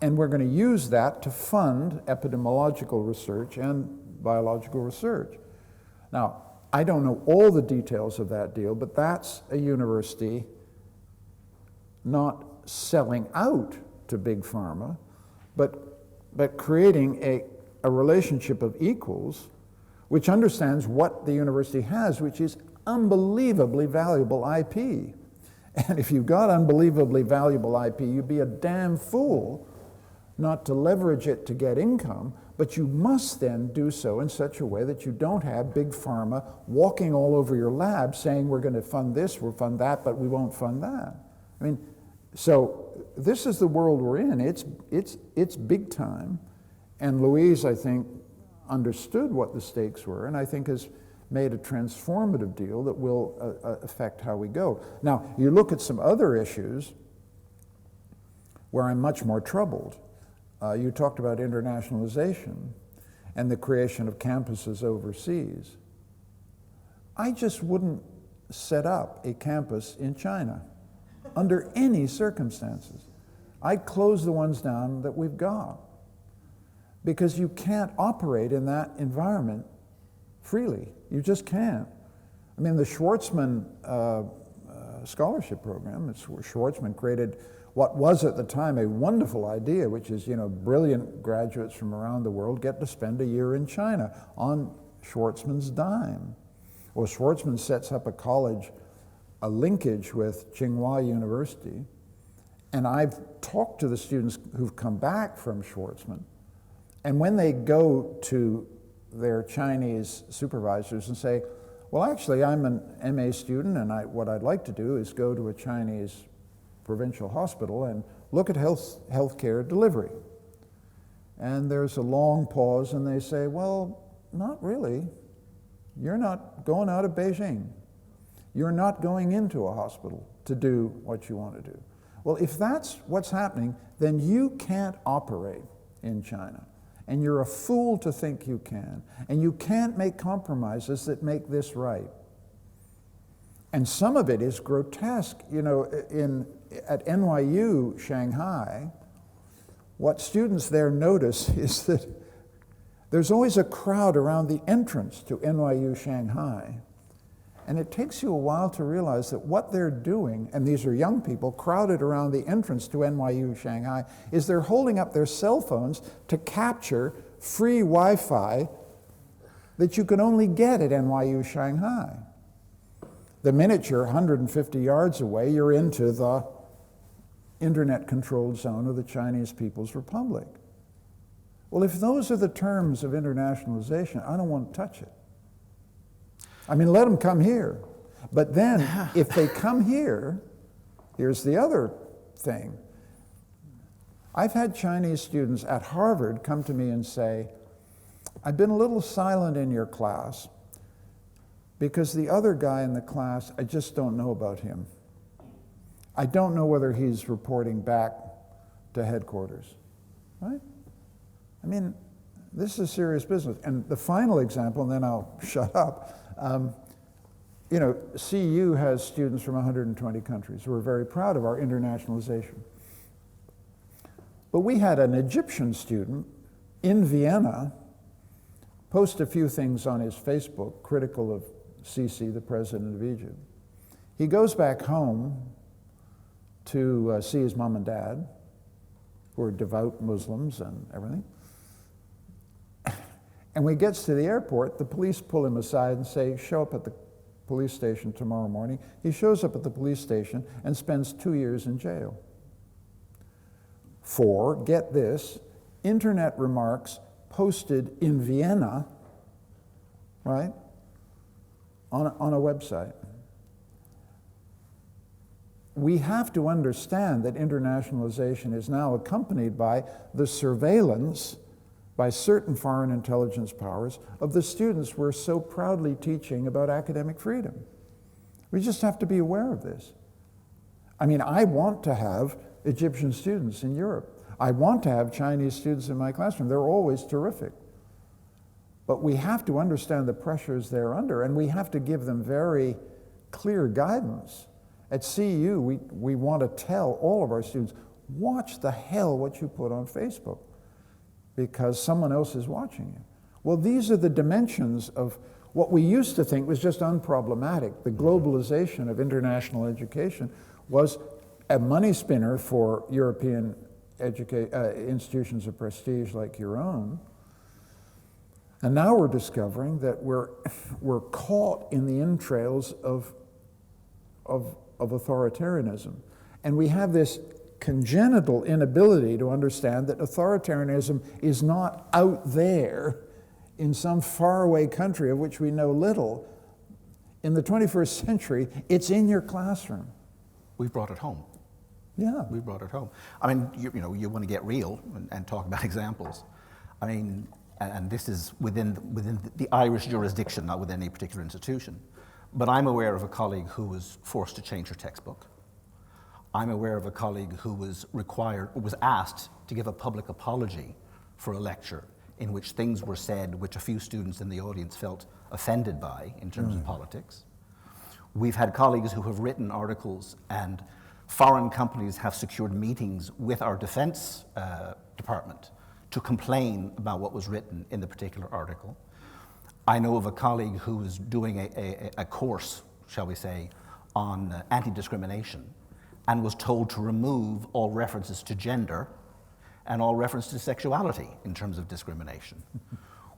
and we're going to use that to fund epidemiological research and biological research. Now, I don't know all the details of that deal, but that's a university not selling out to big pharma, but creating a relationship of equals which understands what the university has, which is unbelievably valuable IP. And if you've got unbelievably valuable IP, you'd be a damn fool not to leverage it to get income, but you must then do so in such a way that you don't have big pharma walking all over your lab saying we're going to fund this, we'll fund that, but we won't fund that. I mean, so this is the world we're in. It's big time. And Louise, I think, understood what the stakes were, and I think has made a transformative deal that will affect how we go. Now, you look at some other issues where I'm much more troubled. You talked about internationalization and the creation of campuses overseas. I just wouldn't set up a campus in China under any circumstances. I'd close the ones down that we've got, because you can't operate in that environment freely. You just can't. I mean, the Schwarzman scholarship program, Schwarzman created what was at the time a wonderful idea, which is, brilliant graduates from around the world get to spend a year in China on Schwarzman's dime. Well, Schwarzman sets up a college, a linkage with Tsinghua University, and I've talked to the students who've come back from Schwarzman, and when they go to their Chinese supervisors and say, well, actually, I'm an MA student, and what I'd like to do is go to a Chinese provincial hospital and look at healthcare delivery. And there's a long pause, and they say, well, not really. You're not going out of Beijing. You're not going into a hospital to do what you want to do. Well, if that's what's happening, then you can't operate in China. And you're a fool to think you can. And you can't make compromises that make this right. And some of it is grotesque. At NYU Shanghai, what students there notice is that there's always a crowd around the entrance to NYU Shanghai. And it takes you a while to realize that what they're doing, and these are young people crowded around the entrance to NYU Shanghai, is they're holding up their cell phones to capture free Wi-Fi that you can only get at NYU Shanghai. The minute you're 150 yards away, you're into the internet-controlled zone of the Chinese People's Republic. Well, if those are the terms of internationalization, I don't want to touch it. I mean, let them come here. But then, if they come here, here's the other thing. I've had Chinese students at Harvard come to me and say, I've been a little silent in your class because the other guy in the class, I just don't know about him. I don't know whether he's reporting back to headquarters, right? I mean, this is serious business. And the final example, and then I'll shut up, CU has students from 120 countries. We're very proud of our internationalization. But we had an Egyptian student in Vienna post a few things on his Facebook critical of Sisi, the president of Egypt. He goes back home to see his mom and dad, who are devout Muslims and everything. And when he gets to the airport, the police pull him aside and say, show up at the police station tomorrow morning. He shows up at the police station and spends 2 years in jail for, get this, internet remarks posted in Vienna, right, on a website. We have to understand that internationalization is now accompanied by the surveillance by certain foreign intelligence powers of the students we're so proudly teaching about academic freedom. We just have to be aware of this. I mean, I want to have Egyptian students in Europe. I want to have Chinese students in my classroom. They're always terrific. But we have to understand the pressures they're under, and we have to give them very clear guidance. At CU, we want to tell all of our students, watch the hell what you put on Facebook, because someone else is watching you. Well, these are the dimensions of what we used to think was just unproblematic. The globalization of international education was a money spinner for European institutions of prestige like your own. And now we're discovering that we're caught in the entrails of authoritarianism. And we have this congenital inability to understand that authoritarianism is not out there in some faraway country of which we know little. In the 21st century, it's in your classroom. We've brought it home. Yeah. We brought it home. I mean, you know, you want to get real and talk about examples. I mean, and this is within the Irish jurisdiction, not within any particular institution. But I'm aware of a colleague who was forced to change her textbook. I'm aware of a colleague who was asked to give a public apology for a lecture in which things were said which a few students in the audience felt offended by in terms of politics. We've had colleagues who have written articles, and foreign companies have secured meetings with our defense department to complain about what was written in the particular article. I know of a colleague who was doing a course, shall we say, on anti-discrimination, and was told to remove all references to gender and all reference to sexuality in terms of discrimination.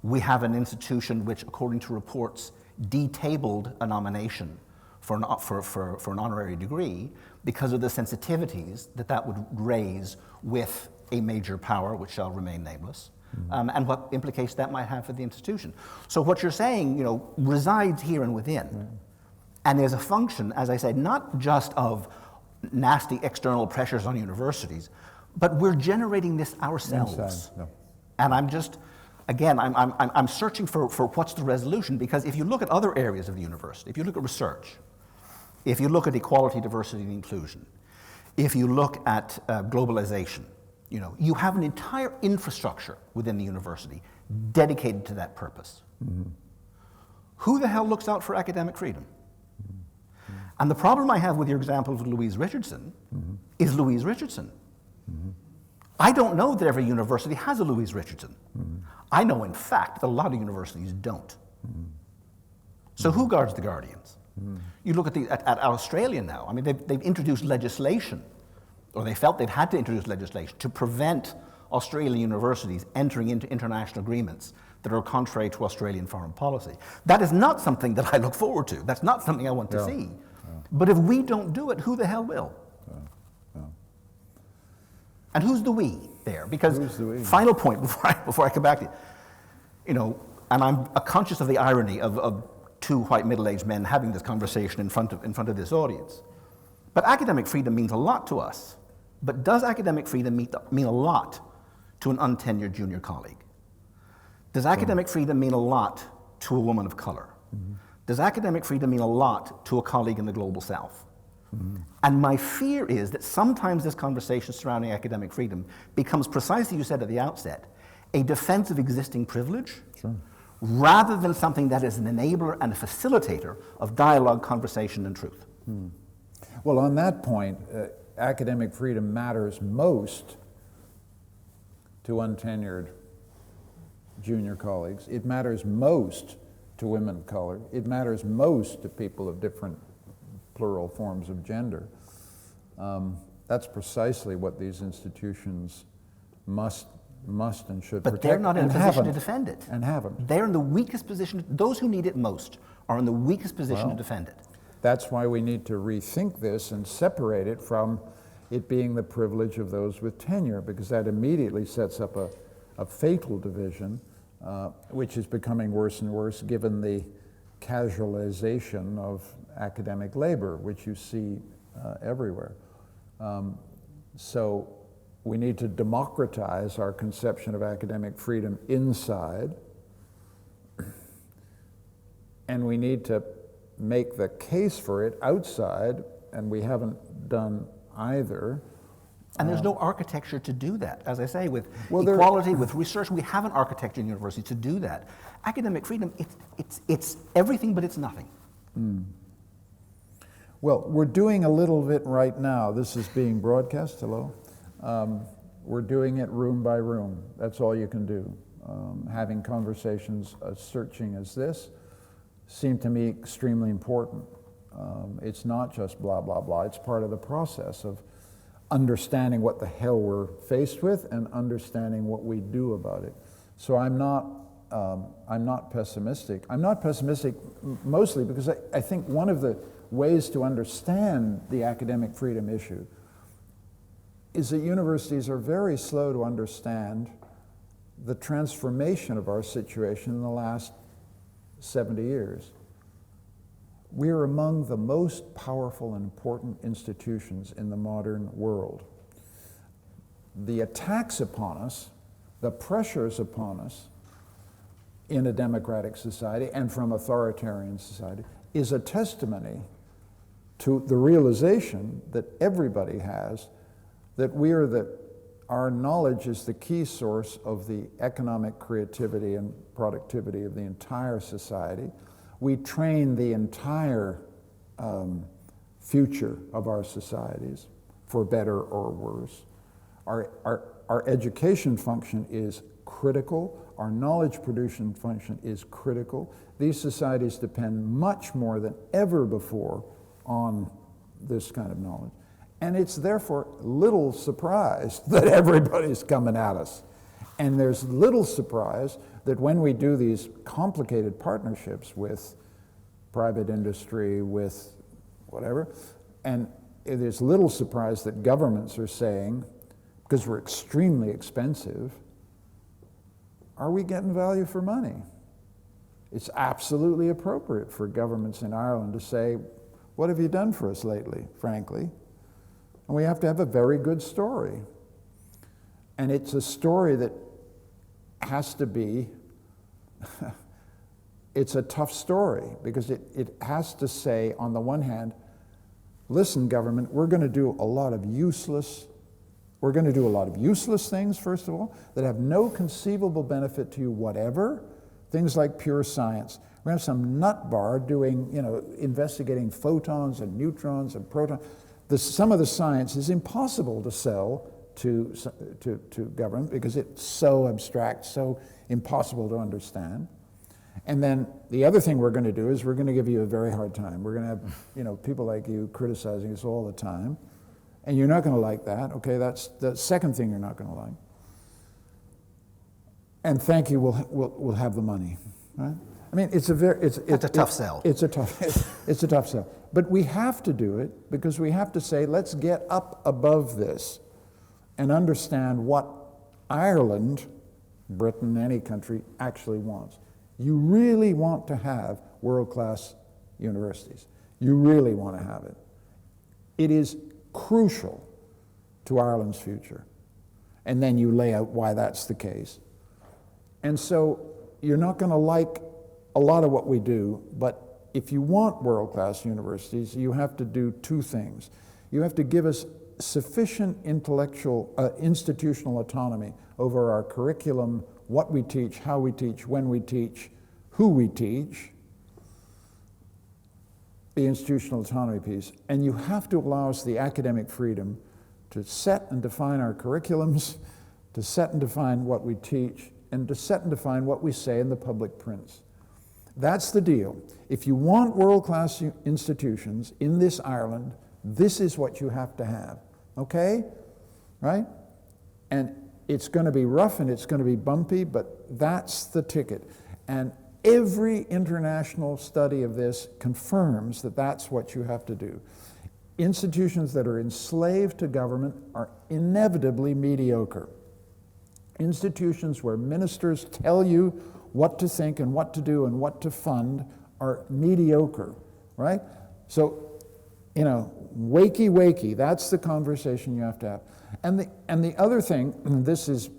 We have an institution which, according to reports, detabled a nomination for an honorary degree because of the sensitivities that would raise with a major power, which shall remain nameless, and what implications that might have for the institution. So what you're saying, you know, resides here and within, and is a function, as I said, not just of nasty external pressures on universities, but we're generating this ourselves. Inside, no. And I'm just, again, I'm searching for what's the resolution, because if you look at other areas of the university, if you look at research, if you look at equality, diversity, and inclusion, if you look at globalization, you know, you have an entire infrastructure within the university dedicated to that purpose. Mm-hmm. Who the hell looks out for academic freedom? Mm-hmm. And the problem I have with your example of Louise Richardson is Louise Richardson. Mm-hmm. I don't know that every university has a Louise Richardson. Mm-hmm. I know, in fact, that a lot of universities don't. Mm-hmm. So who guards the guardians? Mm-hmm. You look at Australia now. I mean, they've introduced legislation, or they felt they'd had to introduce legislation to prevent Australian universities entering into international agreements that are contrary to Australian foreign policy. That is not something that I look forward to. That's not something I want to see. But if we don't do it, who the hell will? And who's the we there? Because final point before I come back to you, you know, and I'm conscious of the irony of two white middle-aged men having this conversation in front of this audience. But academic freedom means a lot to us. But does academic freedom mean a lot to an untenured junior colleague? Does academic freedom mean a lot to a woman of color? Mm-hmm. Does academic freedom mean a lot to a colleague in the global south? Mm-hmm. And my fear is that sometimes this conversation surrounding academic freedom becomes, precisely you said at the outset, a defense of existing privilege, rather than something that is an enabler and a facilitator of dialogue, conversation, and truth. Mm. Well, on that point, academic freedom matters most to untenured junior colleagues. It matters most to women of color. It matters most to people of different plural forms of gender. That's precisely what these institutions must and should protect. But they're not in a position to defend it. And haven't. They're in the weakest position. Those who need it most are in the weakest position to defend it. That's why we need to rethink this and separate it from it being the privilege of those with tenure, because that immediately sets up a fatal division, which is becoming worse and worse given the casualization of academic labor, which you see everywhere. So we need to democratize our conception of academic freedom inside, and we need to make the case for it outside, and we haven't done either. And there's no architecture to do that. As I say, with equality, with research, we have an architecture in university to do that. Academic freedom, it's everything, but it's nothing. Mm. Well, we're doing a little bit right now. This is being broadcast, hello? We're doing it room by room. That's all you can do. Having conversations as searching as this seem to me extremely important. It's not just blah, blah, blah. It's part of the process of understanding what the hell we're faced with and understanding what we do about it. So I'm not I'm not pessimistic. I'm not pessimistic mostly because I think one of the ways to understand the academic freedom issue is that universities are very slow to understand the transformation of our situation in the last 70 years. We are among the most powerful and important institutions in the modern world. The attacks upon us, the pressures upon us in a democratic society and from authoritarian society is a testimony to the realization that everybody has that our knowledge is the key source of the economic creativity and productivity of the entire society. We train the entire future of our societies, for better or worse. Our education function is critical. Our knowledge production function is critical. These societies depend much more than ever before on this kind of knowledge. And it's therefore little surprise that everybody's coming at us. And there's little surprise that when we do these complicated partnerships with private industry, with whatever, and there's little surprise that governments are saying, because we're extremely expensive, are we getting value for money? It's absolutely appropriate for governments in Ireland to say, what have you done for us lately, frankly? And we have to have a very good story. And it's a story that has to be, it's a tough story because it has to say, on the one hand, listen, government, we're going to do a lot of useless things, first of all, that have no conceivable benefit to you whatever, things like pure science. We're going to have some nutbar doing, investigating photons and neutrons and protons. Some of the science is impossible to sell to government because it's so abstract, so impossible to understand. And then the other thing we're going to do is we're going to give you a very hard time. We're going to have people like you criticizing us all the time. And you're not going to like that. Okay, that's the second thing you're not going to like. And thank you, we'll have the money, right? I mean, it's a tough sell. It's a tough sell. But we have to do it because we have to say, let's get up above this and understand what Ireland, Britain, any country actually wants. You really want to have world-class universities. You really want to have it. It is crucial to Ireland's future. And then you lay out why that's the case. And so you're not going to like a lot of what we do, but if you want world-class universities, you have to do two things. You have to give us sufficient institutional autonomy over our curriculum, what we teach, how we teach, when we teach, who we teach, the institutional autonomy piece. And you have to allow us the academic freedom to set and define our curriculums, to set and define what we teach, and to set and define what we say in the public prints. That's the deal. If you want world-class institutions in this Ireland, this is what you have to have, okay? Right? And it's going to be rough and it's going to be bumpy, but that's the ticket. And every international study of this confirms that that's what you have to do. Institutions that are enslaved to government are inevitably mediocre. Institutions where ministers tell you what to think and what to do and what to fund are mediocre, right? So, wakey, wakey, that's the conversation you have to have. And the other thing, and this is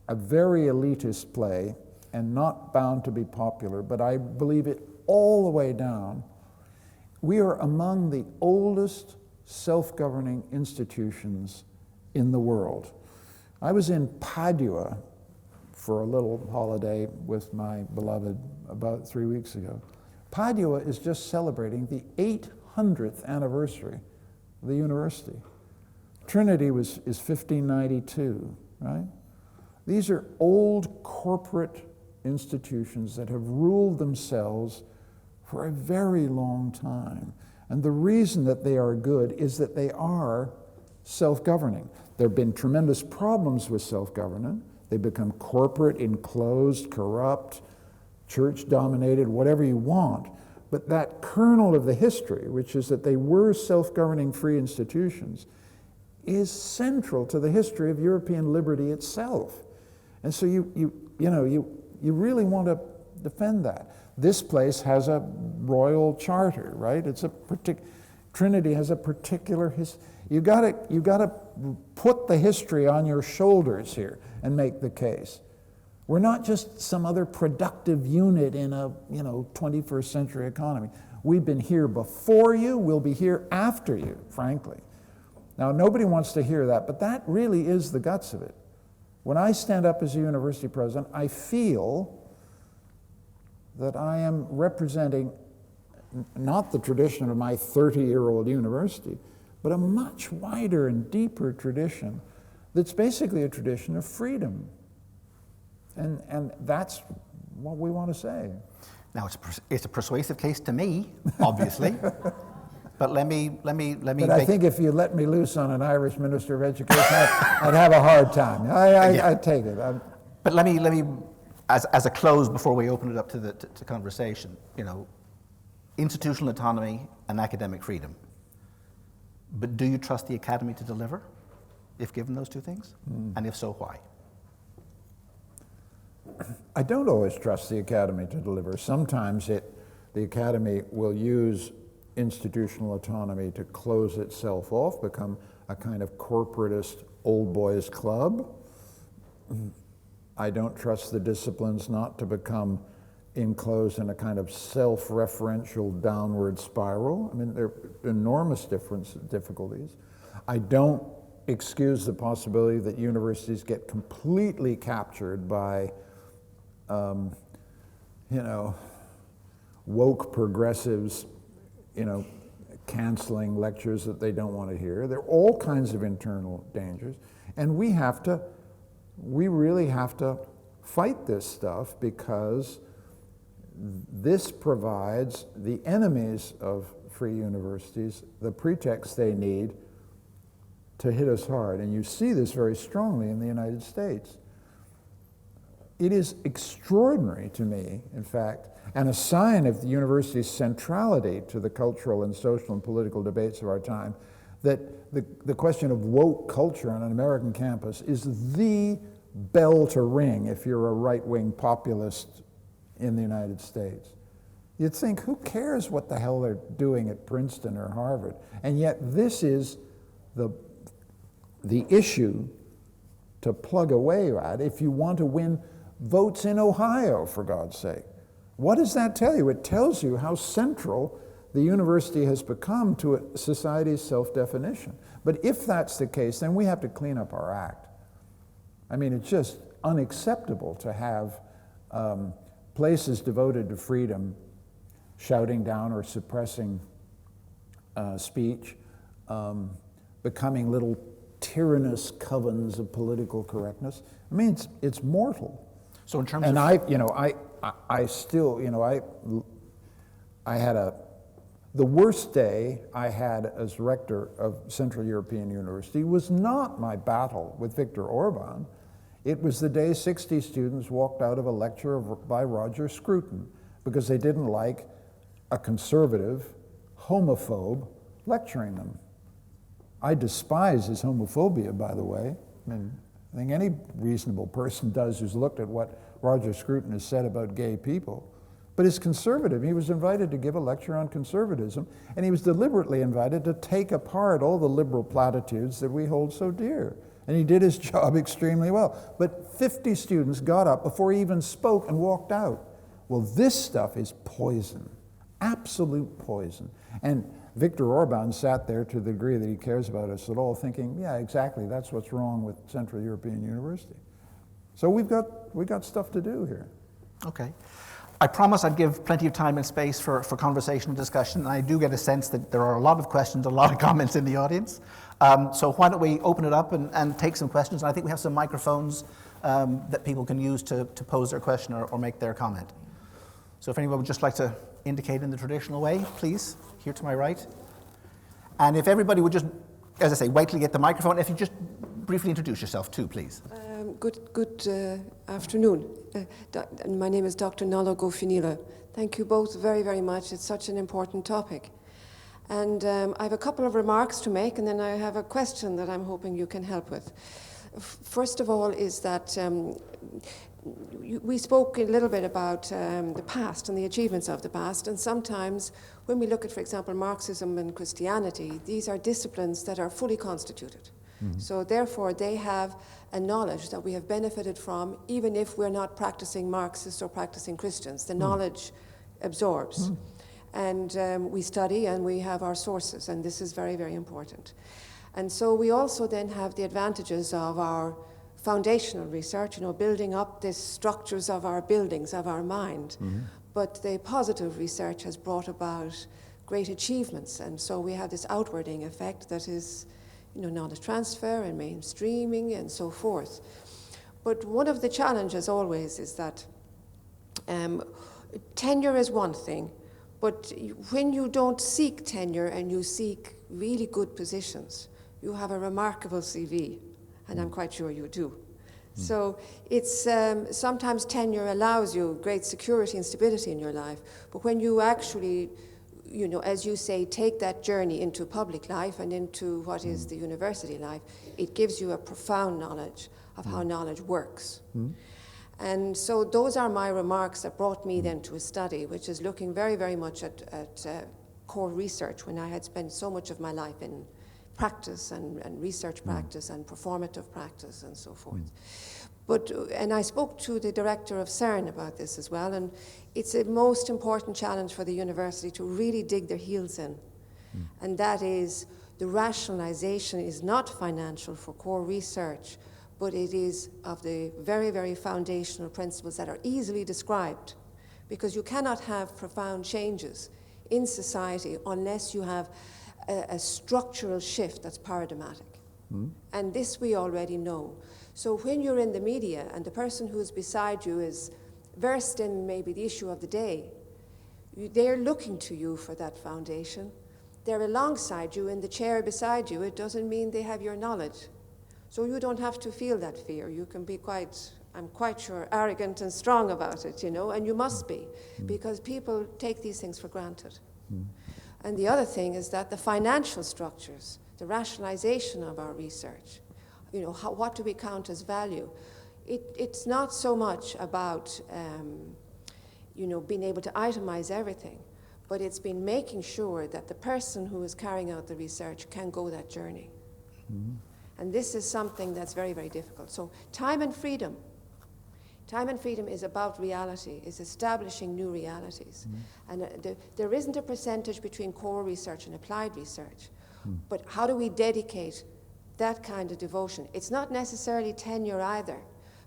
a very elitist play and not bound to be popular, but I believe it all the way down, we are among the oldest self-governing institutions in the world. I was in Padua for a little holiday with my beloved about 3 weeks ago. Padua is just celebrating the 800th anniversary of the university. Trinity is 1592, right? These are old corporate institutions that have ruled themselves for a very long time. And the reason that they are good is that they are self-governing. There have been tremendous problems with self-governance. They become corporate, enclosed, corrupt, church-dominated, whatever you want. But that kernel of the history, which is that they were self-governing free institutions, is central to the history of European liberty itself. And so you really want to defend that. This place has a royal charter, right? It's a Trinity has a particular history. You got to put the history on your shoulders here and make the case. We're not just some other productive unit in a 21st century economy. We've been here before you, we'll be here after you, frankly. Now, nobody wants to hear that, but that really is the guts of it. When I stand up as a university president, I feel that I am representing not the tradition of my 30-year-old university, but a much wider and deeper tradition that's basically a tradition of freedom. And that's what we want to say. Now, it's a persuasive case to me, obviously. But let me. But I think if you let me loose on an Irish Minister of Education, I'd have a hard time. I'd take it. But let me, as a close before we open it up to conversation, institutional autonomy and academic freedom. But do you trust the academy to deliver, if given those two things? And if so, why? I don't always trust the academy to deliver. Sometimes the academy will use institutional autonomy to close itself off, become a kind of corporatist old boys club. I don't trust the disciplines not to become enclosed in a kind of self-referential downward spiral. I mean, there are enormous difficulties. I don't excuse the possibility that universities get completely captured by woke progressives, canceling lectures that they don't want to hear. There are all kinds of internal dangers, and we really have to fight this stuff, because this provides the enemies of free universities the pretext they need to hit us hard. And you see this very strongly in the United States. It is extraordinary to me, in fact, and a sign of the university's centrality to the cultural and social and political debates of our time, that the question of woke culture on an American campus is the bell to ring if you're a right-wing populist in the United States. You'd think, who cares what the hell they're doing at Princeton or Harvard? And yet this is the issue to plug away at if you want to win votes in Ohio, for God's sake. What does that tell you? It tells you how central the university has become to a society's self-definition. But if that's the case, then we have to clean up our act. I mean, it's just unacceptable to have places devoted to freedom shouting down or suppressing speech, becoming little tyrannous covens of political correctness. I mean, it's mortal. So in terms and of... I had the worst day I had as rector of Central European University was not my battle with Viktor Orban. It was the day 60 students walked out of a lecture by Roger Scruton because they didn't like a conservative homophobe lecturing them. I despise his homophobia, by the way. I mean, I think any reasonable person does who's looked at what Roger Scruton has said about gay people. But he's conservative. He was invited to give a lecture on conservatism, and he was deliberately invited to take apart all the liberal platitudes that we hold so dear. And he did his job extremely well. But 50 students got up before he even spoke and walked out. Well, this stuff is poison, absolute poison. And Viktor Orban sat there to the degree that he cares about us at all, thinking, yeah, exactly, that's what's wrong with Central European University. So we've got stuff to do here. Okay. I promise I'd give plenty of time and space for conversation and discussion, and I do get a sense that there are a lot of questions, a lot of comments in the audience. So why don't we open it up and take some questions? And I think we have some microphones that people can use to pose their question or make their comment. So if anyone would just like to indicate in the traditional way, please, here to my right. And if everybody would just, as I say, wait till you get the microphone. If you just briefly introduce yourself too, please. Good afternoon. My name is Dr. Nala Gofinila. Thank you both very, very much. It's such an important topic. And I have a couple of remarks to make, and then I have a question that I'm hoping you can help with. First of all is that we spoke a little bit about the past and the achievements of the past, and sometimes when we look at, for example, Marxism and Christianity, these are disciplines that are fully constituted. Mm-hmm. So therefore they have a knowledge that we have benefited from, even if we're not practicing Marxists or practicing Christians. The knowledge absorbs. And we study and we have our sources, and this is very, very important. And so we also then have the advantages of our foundational research, building up the structures of our buildings, of our mind. Mm-hmm. But the positive research has brought about great achievements, and so we have this outwarding effect that is, knowledge transfer and mainstreaming and so forth. But one of the challenges always is that tenure is one thing, but when you don't seek tenure and you seek really good positions, you have a remarkable CV, and I'm quite sure you do. So it's sometimes tenure allows you great security and stability in your life, but when you actually, as you say, take that journey into public life and into what is the university life, it gives you a profound knowledge of how knowledge works. And so those are my remarks that brought me then to a study, which is looking very, very much at core research, when I had spent so much of my life in practice and research practice and performative practice and so forth. And I spoke to the director of CERN about this as well, and it's a most important challenge for the university to really dig their heels in. And that is, the rationalization is not financial for core research, but it is of the very, very foundational principles that are easily described, because you cannot have profound changes in society unless you have a structural shift that's paradigmatic. And this we already know. So when you're in the media and the person who is beside you is versed in maybe the issue of the day, they're looking to you for that foundation. They're alongside you in the chair beside you. It doesn't mean they have your knowledge. So you don't have to feel that fear. You can be I'm quite sure, arrogant and strong about it, and you must be, because people take these things for granted. And the other thing is that the financial structures, the rationalization of our research, what do we count as value? It's not so much about, being able to itemize everything, but it's been making sure that the person who is carrying out the research can go that journey. And this is something that's very, very difficult. So time and freedom. Time and freedom is about reality, is establishing new realities. And there isn't a percentage between core research and applied research. But how do we dedicate that kind of devotion? It's not necessarily tenure either,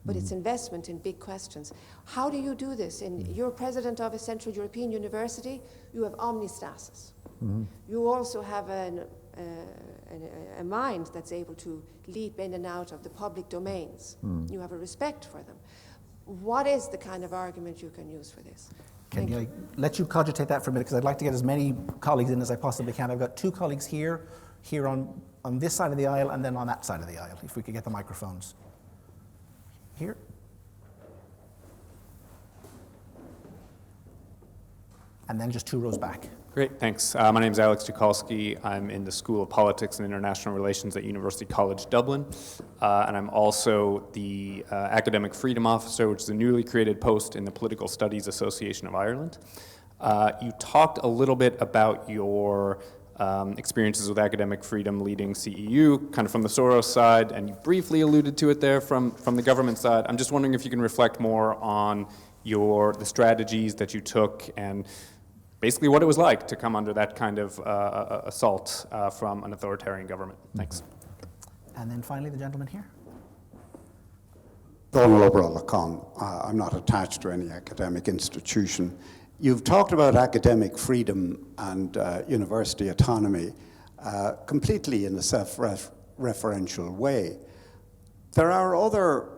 but it's investment in big questions. How do you do this? You're president of a Central European university, you have omnistasis. You also have a mind that's able to leap in and out of the public domains. You have a respect for them. What is the kind of argument you can use for this? Can I let you cogitate that for a minute, because I'd like to get as many colleagues in as I possibly can. I've got two colleagues here on this side of the aisle, and then on that side of the aisle, if we could get the microphones. Here. And then just two rows back. Great, thanks. My name is Alex Tukalski. I'm in the School of Politics and International Relations at University College Dublin, and I'm also the Academic Freedom Officer, which is a newly created post in the Political Studies Association of Ireland. You talked a little bit about your experiences with academic freedom leading CEU, kind of from the Soros side, and you briefly alluded to it there from the government side. I'm just wondering if you can reflect more on the strategies that you took and basically what it was like to come under that kind of assault from an authoritarian government. Thanks. And then finally, the gentleman here. Donald O'Brien. I'm not attached to any academic institution. You've talked about academic freedom and university autonomy completely in a self-referential way. There are other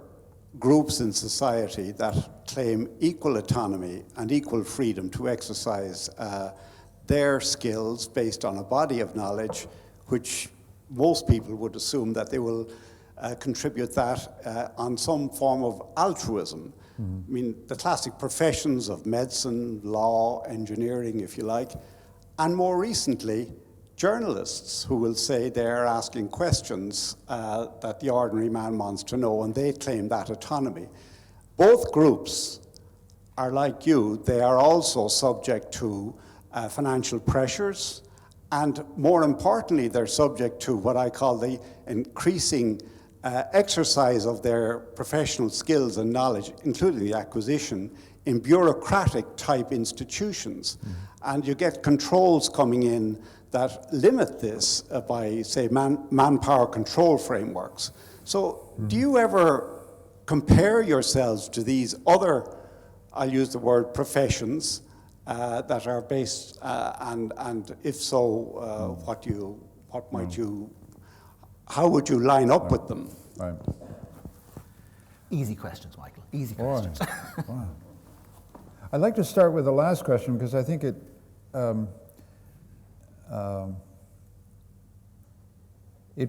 groups in society that claim equal autonomy and equal freedom to exercise their skills based on a body of knowledge, which most people would assume that they will contribute that on some form of altruism. I mean, the classic professions of medicine, law, engineering, if you like, and more recently, journalists who will say they're asking questions that the ordinary man wants to know, and they claim that autonomy. Both groups are like you. They are also subject to financial pressures, and more importantly, they're subject to what I call the increasing exercise of their professional skills and knowledge, including the acquisition, in bureaucratic type institutions. And you get controls coming in that limit this by, say, manpower control frameworks. So do you ever compare yourselves to these other, I'll use the word professions, that are based, and if so, how would you line up with them? Right. Easy questions, Michael. Easy Boy. questions. Wow. I'd like to start with the last question because I think it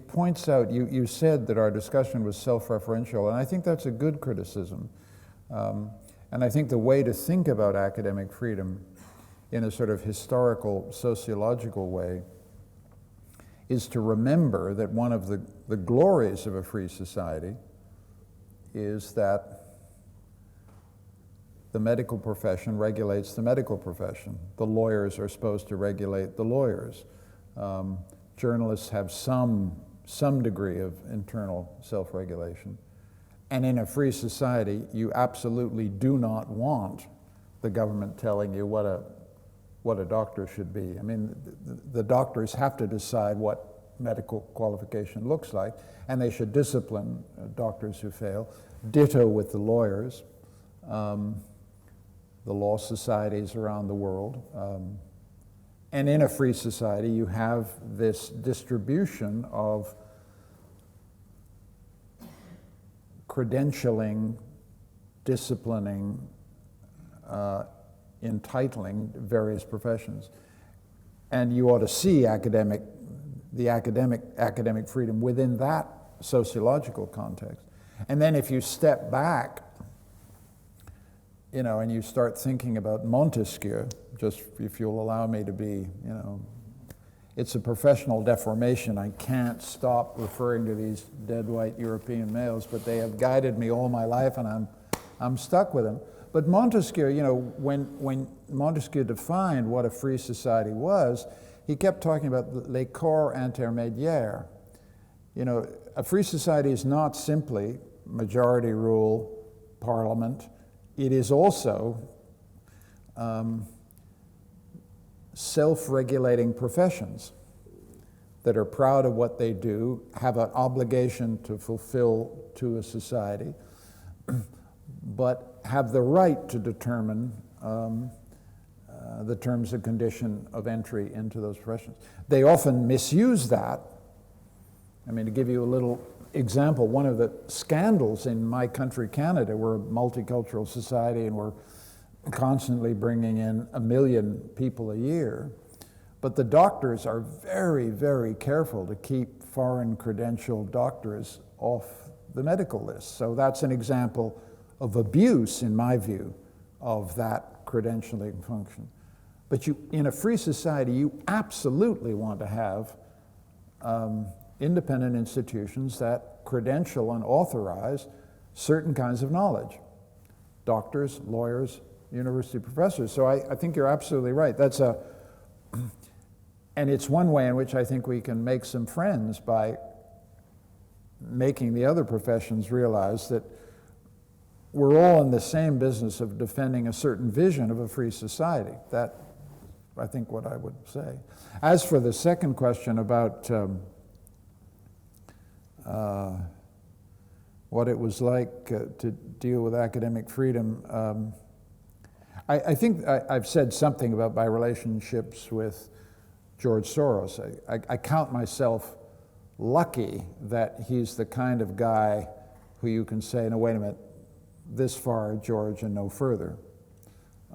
points out, you said that our discussion was self-referential, and I think that's a good criticism. And I think the way to think about academic freedom in a sort of historical, sociological way is to remember that one of the glories of a free society is that the medical profession regulates the medical profession. The lawyers are supposed to regulate the lawyers. Journalists have some degree of internal self-regulation. And in a free society, you absolutely do not want the government telling you what a doctor should be. I mean, the doctors have to decide what medical qualification looks like, and they should discipline doctors who fail. Ditto with the lawyers, the law societies around the world. And in a free society, you have this distribution of credentialing, disciplining, entitling various professions. And you ought to see academic freedom within that sociological context. And then if you step back, and you start thinking about Montesquieu, just if you'll allow me to be, it's a professional deformation. I can't stop referring to these dead white European males, but they have guided me all my life, and I'm stuck with them. But Montesquieu, when Montesquieu defined what a free society was, he kept talking about les corps intermédiaires. A free society is not simply majority rule, parliament. It is also self-regulating professions that are proud of what they do, have an obligation to fulfill to a society, but have the right to determine the terms and condition of entry into those professions. They often misuse that. I mean, to give you a little example, one of the scandals in my country, Canada, we're a multicultural society and we're constantly bringing in 1 million people a year, but the doctors are very, very careful to keep foreign credentialed doctors off the medical list. So that's an example of abuse, in my view, of that credentialing function. But in a free society, you absolutely want to have independent institutions that credential and authorize certain kinds of knowledge. Doctors, lawyers, university professors. So I think you're absolutely right. And it's one way in which I think we can make some friends by making the other professions realize that we're all in the same business of defending a certain vision of a free society. That, I think, what I would say. As for the second question about what it was like to deal with academic freedom, I think I've said something about my relationships with George Soros. I count myself lucky that he's the kind of guy who you can say, no, wait a minute, this far, George, and no further.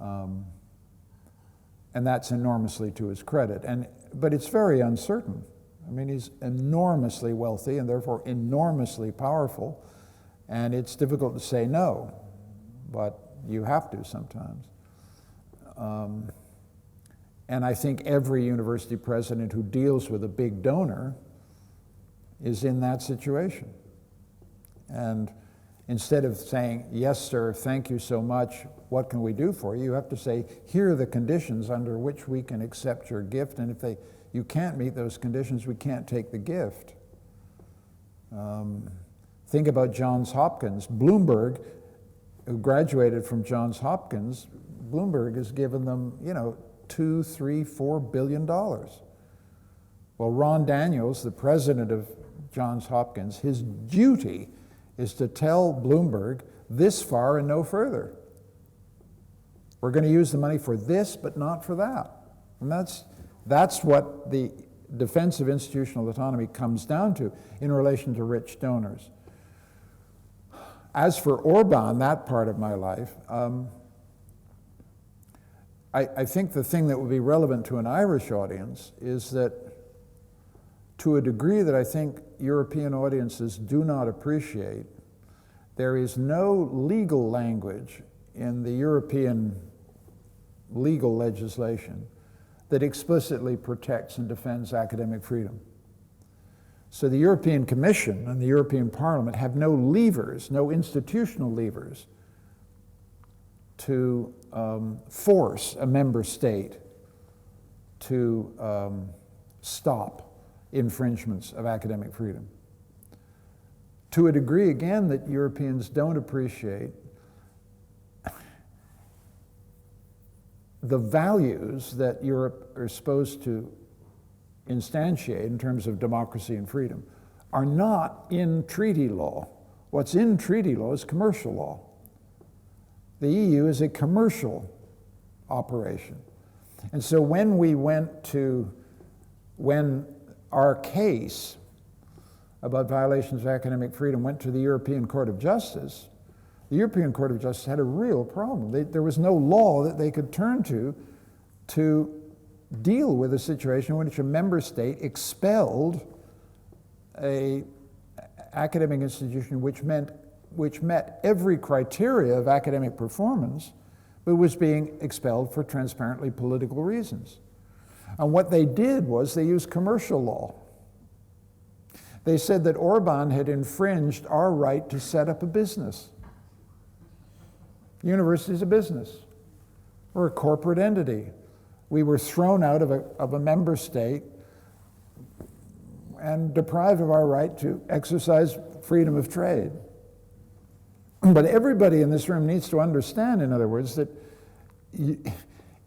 And that's enormously to his credit. But it's very uncertain. I mean, he's enormously wealthy and therefore enormously powerful, and it's difficult to say no, but you have to sometimes. And I think every university president who deals with a big donor is in that situation. And instead of saying, yes, sir, thank you so much, what can we do for you? You have to say, here are the conditions under which we can accept your gift, and if you can't meet those conditions, we can't take the gift. Think about Johns Hopkins. Bloomberg, who graduated from Johns Hopkins, Bloomberg has given them, $2, $3, $4 billion. Well, Ron Daniels, the president of Johns Hopkins, his duty is to tell Bloomberg this far and no further. We're going to use the money for this, but not for that. And that's what the defense of institutional autonomy comes down to in relation to rich donors. As for Orban, that part of my life, I think the thing that would be relevant to an Irish audience is that, to a degree that I think European audiences do not appreciate, there is no legal language in the European legal legislation that explicitly protects and defends academic freedom. So the European Commission and the European Parliament have no levers, no institutional levers, to force a member state to stop infringements of academic freedom. To a degree, again, that Europeans don't appreciate, the values that Europe is supposed to instantiate in terms of democracy and freedom are not in treaty law. What's in treaty law is commercial law. The EU is a commercial operation. And so when our case about violations of academic freedom went to the European Court of Justice, the European Court of Justice had a real problem. There was no law that they could turn to deal with a situation in which a member state expelled an academic institution which met every criteria of academic performance, but was being expelled for transparently political reasons. And what they did was they used commercial law. They said that Orban had infringed our right to set up a business. University is a business. We're a corporate entity. We were thrown out of a member state and deprived of our right to exercise freedom of trade. But everybody in this room needs to understand, in other words, that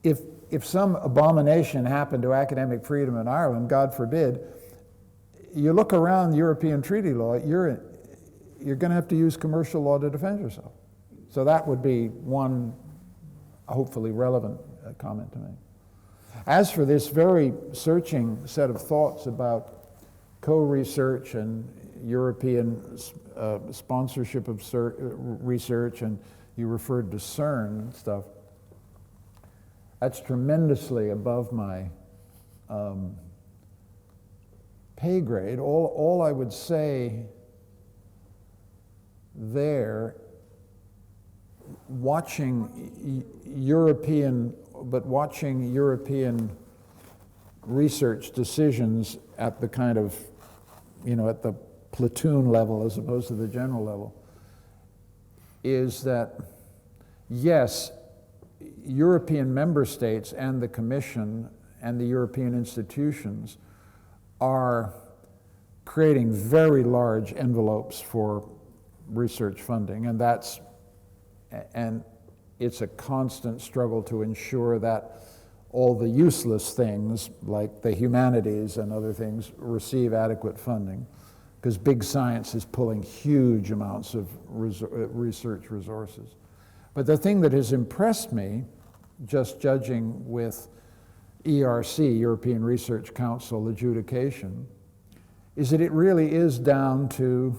if some abomination happened to academic freedom in Ireland, God forbid, you look around European treaty law, you're going to have to use commercial law to defend yourself. So that would be one hopefully relevant comment to make. As for this very searching set of thoughts about co-research and European sponsorship of research, and you referred to CERN and stuff, that's tremendously above my pay grade. All I would say there, watching European research decisions at the kind of, at the platoon level as opposed to the general level, is that, yes, European member states and the Commission and the European institutions are creating very large envelopes for research funding, and it's a constant struggle to ensure that all the useless things, like the humanities and other things, receive adequate funding, because big science is pulling huge amounts of research resources. But the thing that has impressed me, just judging with ERC, European Research Council adjudication, is that it really is down to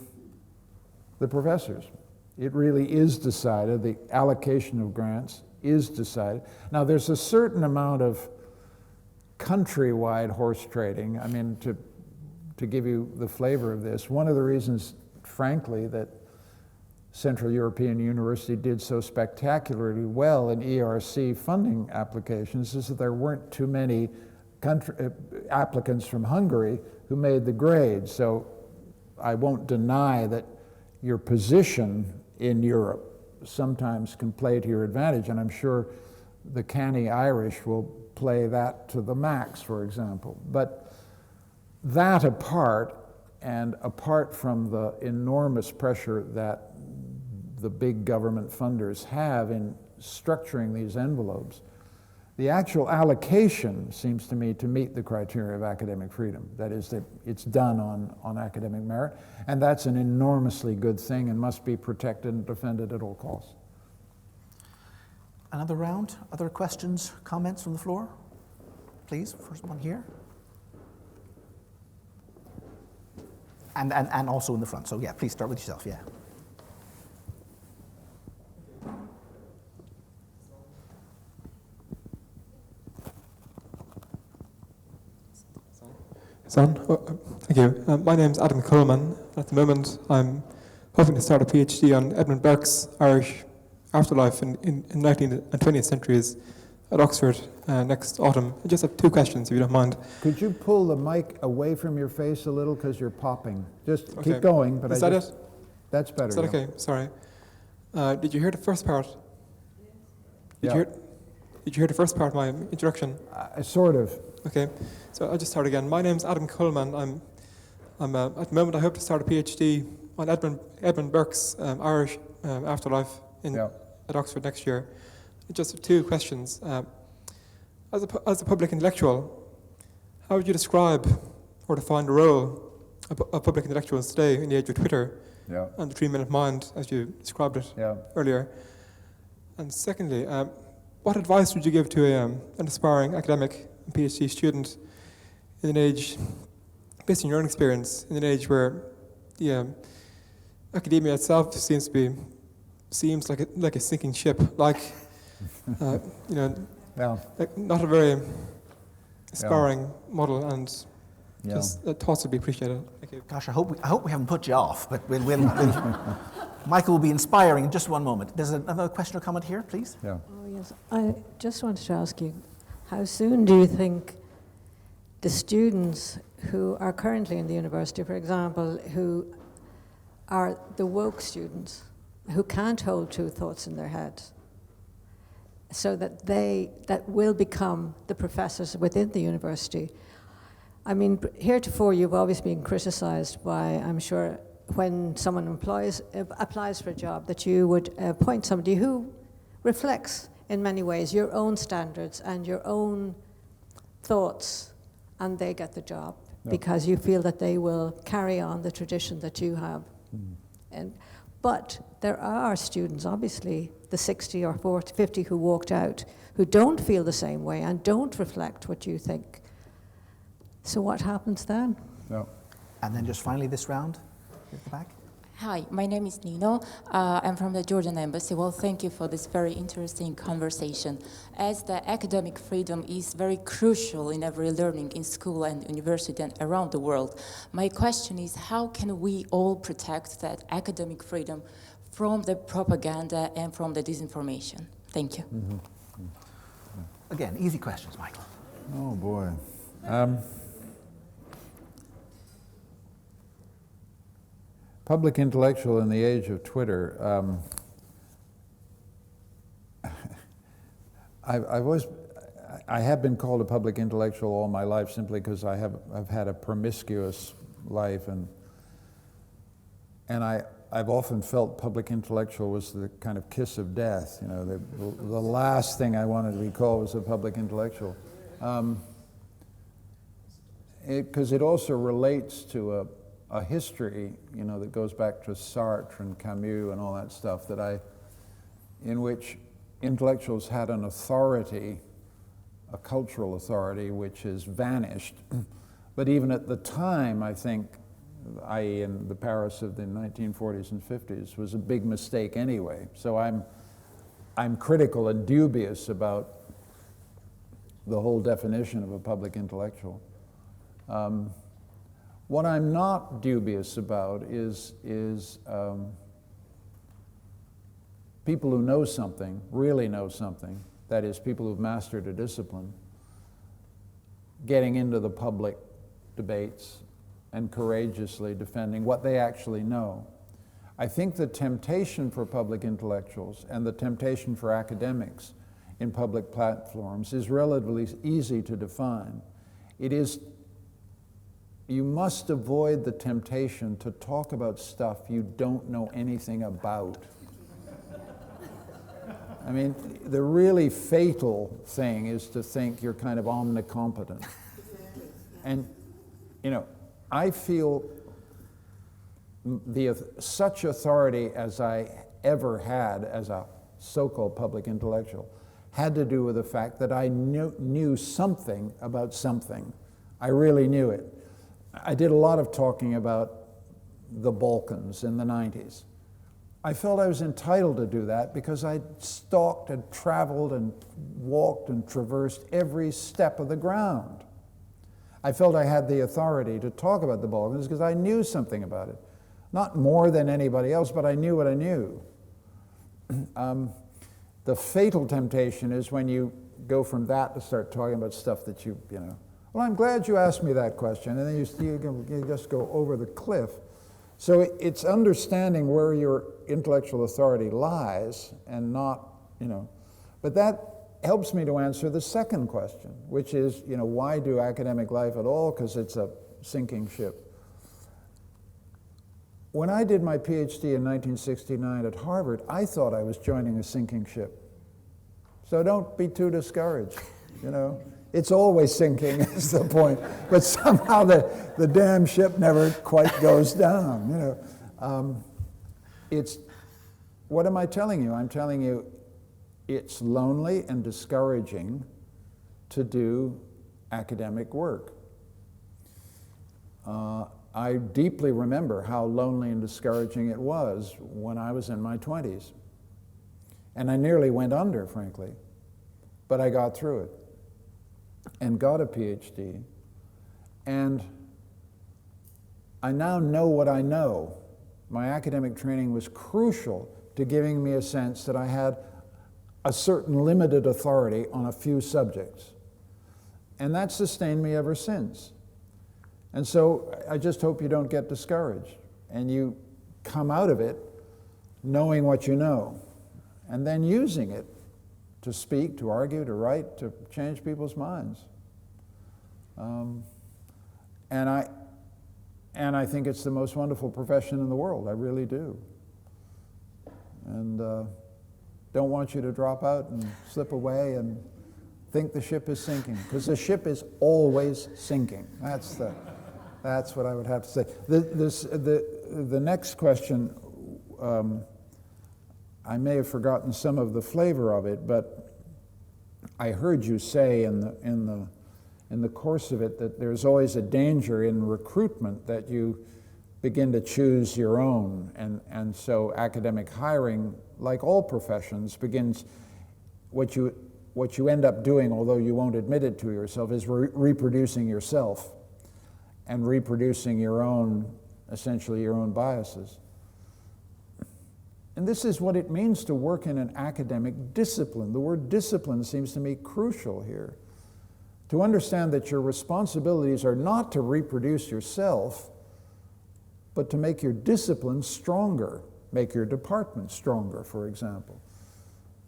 the professors. It really is decided, the allocation of grants is decided. Now, there's a certain amount of countrywide horse trading. I mean, to to give you the flavor of this, one of the reasons, frankly, that Central European University did so spectacularly well in ERC funding applications is that there weren't too many applicants from Hungary who made the grade. So I won't deny that your position in Europe sometimes can play to your advantage, and I'm sure the canny Irish will play that to the max, for example. But that apart, and apart from the enormous pressure that the big government funders have in structuring these envelopes, the actual allocation seems to me to meet the criteria of academic freedom. That is, that it's done on academic merit, and that's an enormously good thing and must be protected and defended at all costs. Another round? Other questions, comments from the floor? Please, first one here. And also in the front. So yeah, please start with yourself, yeah. Thank you. My name is Adam Coleman. At the moment, I'm hoping to start a PhD on Edmund Burke's Irish afterlife in 19th and 20th centuries at Oxford next autumn. I just have two questions, if you don't mind. Could you pull the mic away from your face a little, because you're popping? Just Okay. keep going. But Is that it? That's better. Is that yeah. okay? Sorry. Did you hear the first part? Yeah. Did you hear the first part of my introduction? Sort of. Okay, so I'll just start again. My name's Adam Coleman. I'm at the moment I hope to start a PhD on Edmund Burke's Irish afterlife at Oxford next year. Just two questions. As a public intellectual, how would you describe or define the role of public intellectuals today in the age of Twitter and the 3-minute mind, as you described it earlier? And secondly, what advice would you give to an aspiring academic and PhD student in an age, based on your own experience, in an age where the academia itself seems like a sinking ship, like like not a very aspiring model, and just thoughts would be appreciated. Thank you. Gosh, I hope we haven't put you off, but we'll Michael will be inspiring in just one moment. There's another question or comment here, please. Yeah. Oh, yes. I just wanted to ask you, how soon do you think the students who are currently in the university, for example, who are the woke students, who can't hold two thoughts in their head, so that will become the professors within the university? I mean, heretofore you've always been criticized by, I'm sure, when someone applies for a job, that you would appoint somebody who reflects in many ways your own standards and your own thoughts, and they get the job because you feel that they will carry on the tradition that you have. But there are students, obviously, the 60 or 40, 50 who walked out, who don't feel the same way and don't reflect what you think. So what happens then? No. And then just finally this round, at the back. Hi, my name is Nino. I'm from the Georgian Embassy. Well, thank you for this very interesting conversation. As the academic freedom is very crucial in every learning in school and university and around the world, my question is, how can we all protect that academic freedom from the propaganda and from the disinformation? Thank you. Mm-hmm. Again, easy questions, Michael. Oh, boy. Public intellectual in the age of Twitter. I have been called a public intellectual all my life simply because I've had a promiscuous life, and I've often felt public intellectual was the kind of kiss of death. You know, the last thing I wanted to be called was a public intellectual, because it also relates to a history, you know, that goes back to Sartre and Camus and all that stuff, in which intellectuals had an authority, a cultural authority, which has vanished. But even at the time, I think, i.e. in the Paris of the 1940s and 50s, was a big mistake anyway. So I'm critical and dubious about the whole definition of a public intellectual. What I'm not dubious about is people who know something, really know something, that is, people who've mastered a discipline, getting into the public debates and courageously defending what they actually know. I think the temptation for public intellectuals and the temptation for academics in public platforms is relatively easy to define. It is, you must avoid the temptation to talk about stuff you don't know anything about. I mean, the really fatal thing is to think you're kind of omnicompetent. And, you know, I feel such authority as I ever had as a so-called public intellectual had to do with the fact that I knew something about something. I really knew it. I did a lot of talking about the Balkans in the 90s. I felt I was entitled to do that because I stalked and traveled and walked and traversed every step of the ground. I felt I had the authority to talk about the Balkans because I knew something about it. Not more than anybody else, but I knew what I knew. The fatal temptation is when you go from that to start talking about stuff that you know. Well, I'm glad you asked me that question, and then you just go over the cliff. So it's understanding where your intellectual authority lies and not, you know. But that helps me to answer the second question, which is, you know, why do academic life at all? Because it's a sinking ship. When I did my PhD in 1969 at Harvard, I thought I was joining a sinking ship. So don't be too discouraged, you know. It's always sinking is the point, but somehow the damn ship never quite goes down, you know. What am I telling you? I'm telling you it's lonely and discouraging to do academic work. I deeply remember how lonely and discouraging it was when I was in my 20s. And I nearly went under, frankly, but I got through it and got a PhD. And I now know what I know. My academic training was crucial to giving me a sense that I had a certain limited authority on a few subjects. And that sustained me ever since. And so I just hope you don't get discouraged and you come out of it knowing what you know and then using it to speak, to argue, to write, to change people's minds. And I think it's the most wonderful profession in the world. I really do. And don't want you to drop out and slip away and think the ship is sinking, because the ship is always sinking. That's what I would have to say. The next question, I may have forgotten some of the flavor of it, but I heard you say in the course of it that there's always a danger in recruitment that you begin to choose your own, and so academic hiring, like all professions, begins what you end up doing, although you won't admit it to yourself, is reproducing yourself and reproducing your own, essentially your own biases. And this is what it means to work in an academic discipline. The word discipline seems to me crucial here. To understand that your responsibilities are not to reproduce yourself, but to make your discipline stronger, make your department stronger, for example,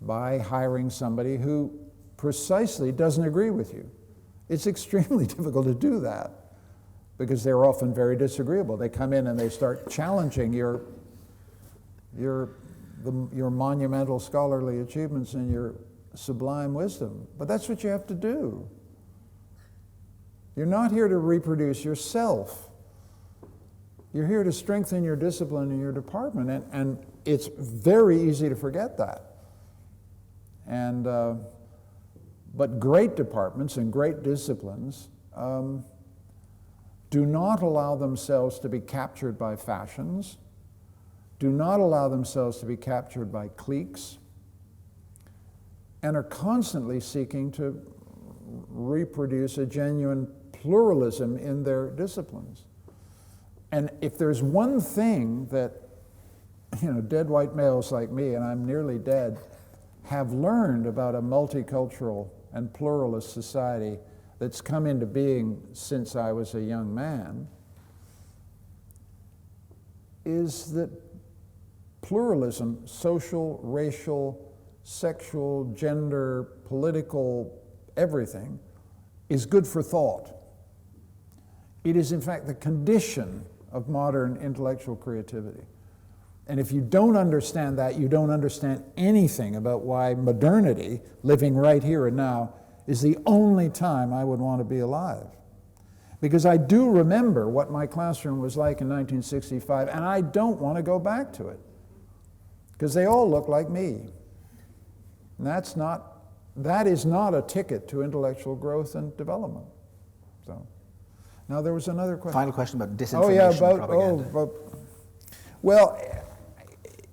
by hiring somebody who precisely doesn't agree with you. It's extremely difficult to do that because they're often very disagreeable. They come in and they start challenging your monumental scholarly achievements and your sublime wisdom. But that's what you have to do. You're not here to reproduce yourself. You're here to strengthen your discipline in your department, and it's very easy to forget that. And but great departments and great disciplines do not allow themselves to be captured by fashions, do not allow themselves to be captured by cliques, and are constantly seeking to reproduce a genuine pluralism in their disciplines. And if there's one thing that, dead white males like me, and I'm nearly dead, have learned about a multicultural and pluralist society that's come into being since I was a young man, is that pluralism, social, racial, sexual, gender, political, everything, is good for thought. It is, in fact, the condition of modern intellectual creativity. And if you don't understand that, you don't understand anything about why modernity, living right here and now, is the only time I would want to be alive. Because I do remember what my classroom was like in 1965, and I don't want to go back to it. Because they all look like me. And that is not a ticket to intellectual growth and development. So, now there was another question. Final question about disinformation and propaganda. Well,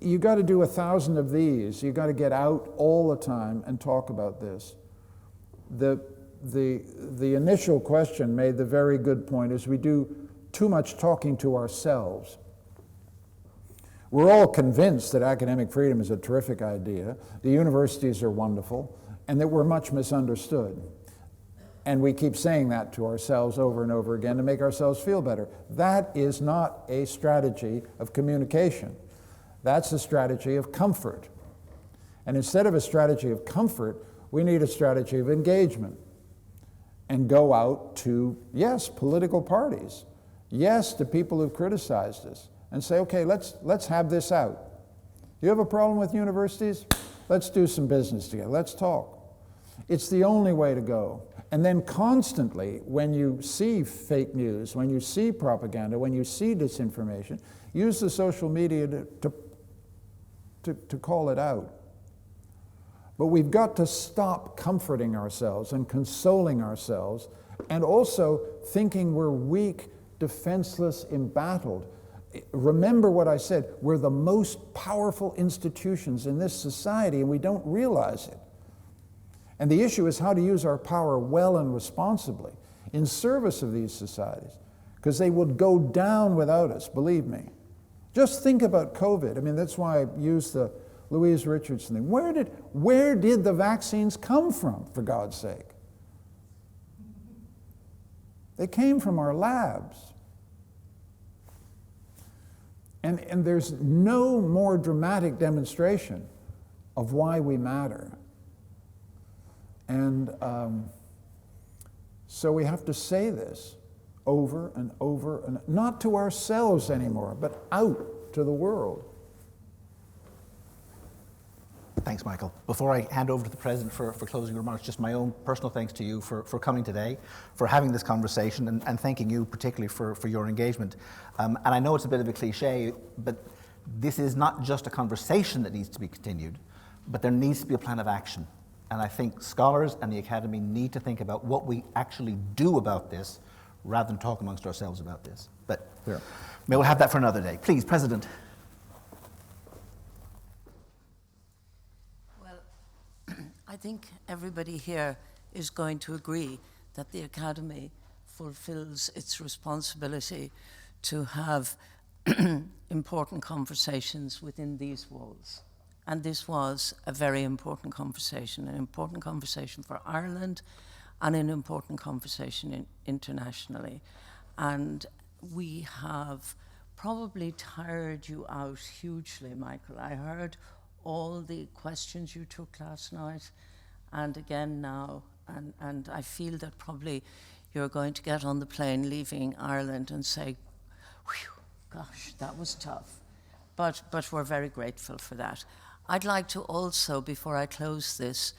you got to do 1,000 of these. You got to get out all the time and talk about this. The initial question made the very good point, is we do too much talking to ourselves. We're all convinced that academic freedom is a terrific idea, the universities are wonderful, and that we're much misunderstood. And we keep saying that to ourselves over and over again to make ourselves feel better. That is not a strategy of communication. That's a strategy of comfort. And instead of a strategy of comfort, we need a strategy of engagement. And go out to, yes, political parties, yes, to people who've criticized us, and say, okay, let's have this out. You have a problem with universities? Let's do some business together. Let's talk. It's the only way to go. And then constantly, when you see fake news, when you see propaganda, when you see disinformation, use the social media to call it out. But we've got to stop comforting ourselves and consoling ourselves, and also thinking we're weak, defenseless, embattled. Remember what I said, we're the most powerful institutions in this society, and we don't realize it. And the issue is how to use our power well and responsibly in service of these societies, because they would go down without us, believe me. Just think about COVID. I mean, that's why I used the Louise Richardson thing. Where did the vaccines come from, for God's sake? They came from our labs. And there's no more dramatic demonstration of why we matter. And so we have to say this over and over, and not to ourselves anymore, but out to the world. Thanks, Michael. Before I hand over to the President for closing remarks, just my own personal thanks to you for coming today, for having this conversation, and thanking you particularly for your engagement. And I know it's a bit of a cliche, but this is not just a conversation that needs to be continued, but there needs to be a plan of action. And I think scholars and the Academy need to think about what we actually do about this, rather than talk amongst ourselves about this. But maybe we'll have that for another day. Please, President. I think everybody here is going to agree that the Academy fulfills its responsibility to have important conversations within these walls. And this was a very important conversation for Ireland, and an important conversation internationally. And we have probably tired you out hugely, Michael. I heard all the questions you took last night, and again now, and I feel that probably you're going to get on the plane leaving Ireland and say, whew, gosh, that was tough. But we're very grateful for that. I'd like to also, before I close this,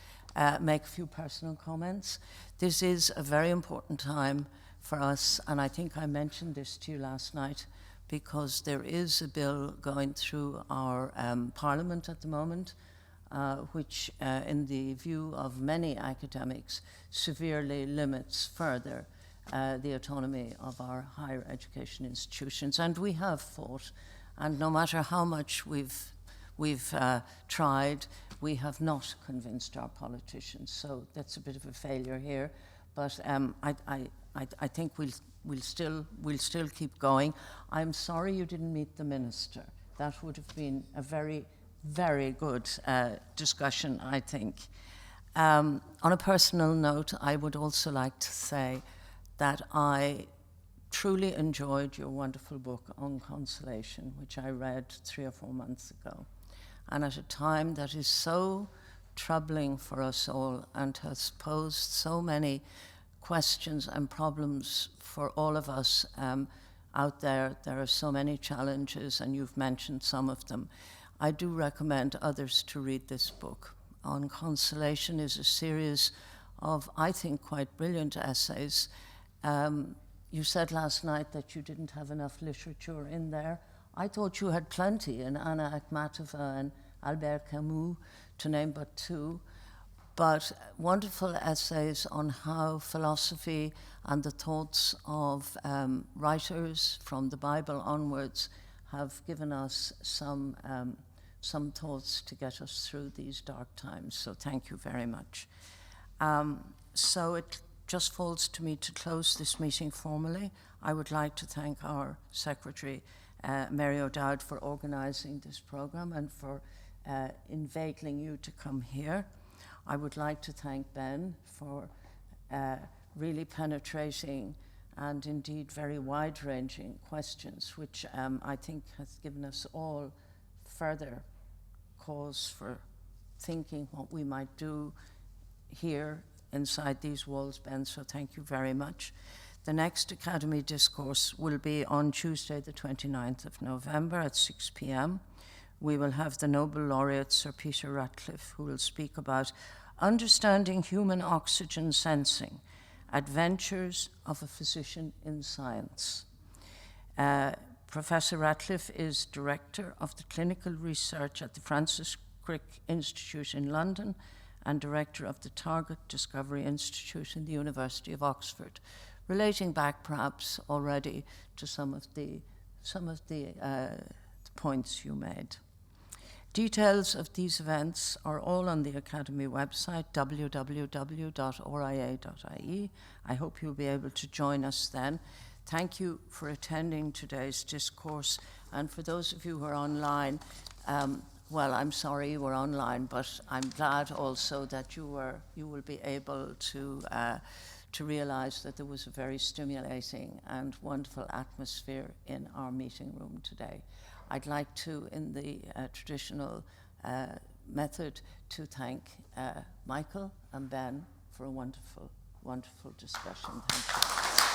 make a few personal comments. This is a very important time for us, and I think I mentioned this to you last night, because there is a bill going through our Parliament at the moment, which, in the view of many academics, severely limits further the autonomy of our higher education institutions. And we have fought, and no matter how much we've tried, we have not convinced our politicians. So that's a bit of a failure here. But I think we'll still keep going. I'm sorry you didn't meet the minister. That would have been a very, very good discussion, I think. On a personal note, I would also like to say that I truly enjoyed your wonderful book on consolation, which I read 3 or 4 months ago. And at a time that is so troubling for us all and has posed so many questions and problems for all of us out there. There are so many challenges, and you've mentioned some of them. I do recommend others to read this book. On Consolation is a series of, I think, quite brilliant essays. You said last night that you didn't have enough literature in there. I thought you had plenty in Anna Akhmatova and Albert Camus, to name but 2. But wonderful essays on how philosophy and the thoughts of writers from the Bible onwards have given us some thoughts to get us through these dark times. So thank you very much. So it just falls to me to close this meeting formally. I would like to thank our Secretary, Mary O'Dowd, for organising this programme and for inveigling you to come here. I would like to thank Ben for really penetrating and indeed very wide-ranging questions, which I think has given us all further cause for thinking what we might do here inside these walls, Ben, so thank you very much. The next Academy Discourse will be on Tuesday, the 29th of November at 6 p.m. We will have the Nobel laureate Sir Peter Ratcliffe, who will speak about understanding human oxygen sensing, adventures of a physician in science. Professor Ratcliffe is director of the clinical research at the Francis Crick Institute in London and director of the Target Discovery Institute in the University of Oxford, relating back perhaps already to some of the points you made. Details of these events are all on the Academy website, www.ria.ie. I hope you'll be able to join us then. Thank you for attending today's discourse. And for those of you who are online, well, I'm sorry you were online, but I'm glad also that you will be able to realize that there was a very stimulating and wonderful atmosphere in our meeting room today. I'd like to, in the traditional method, to thank Michael and Ben for a wonderful, wonderful discussion. Thank you.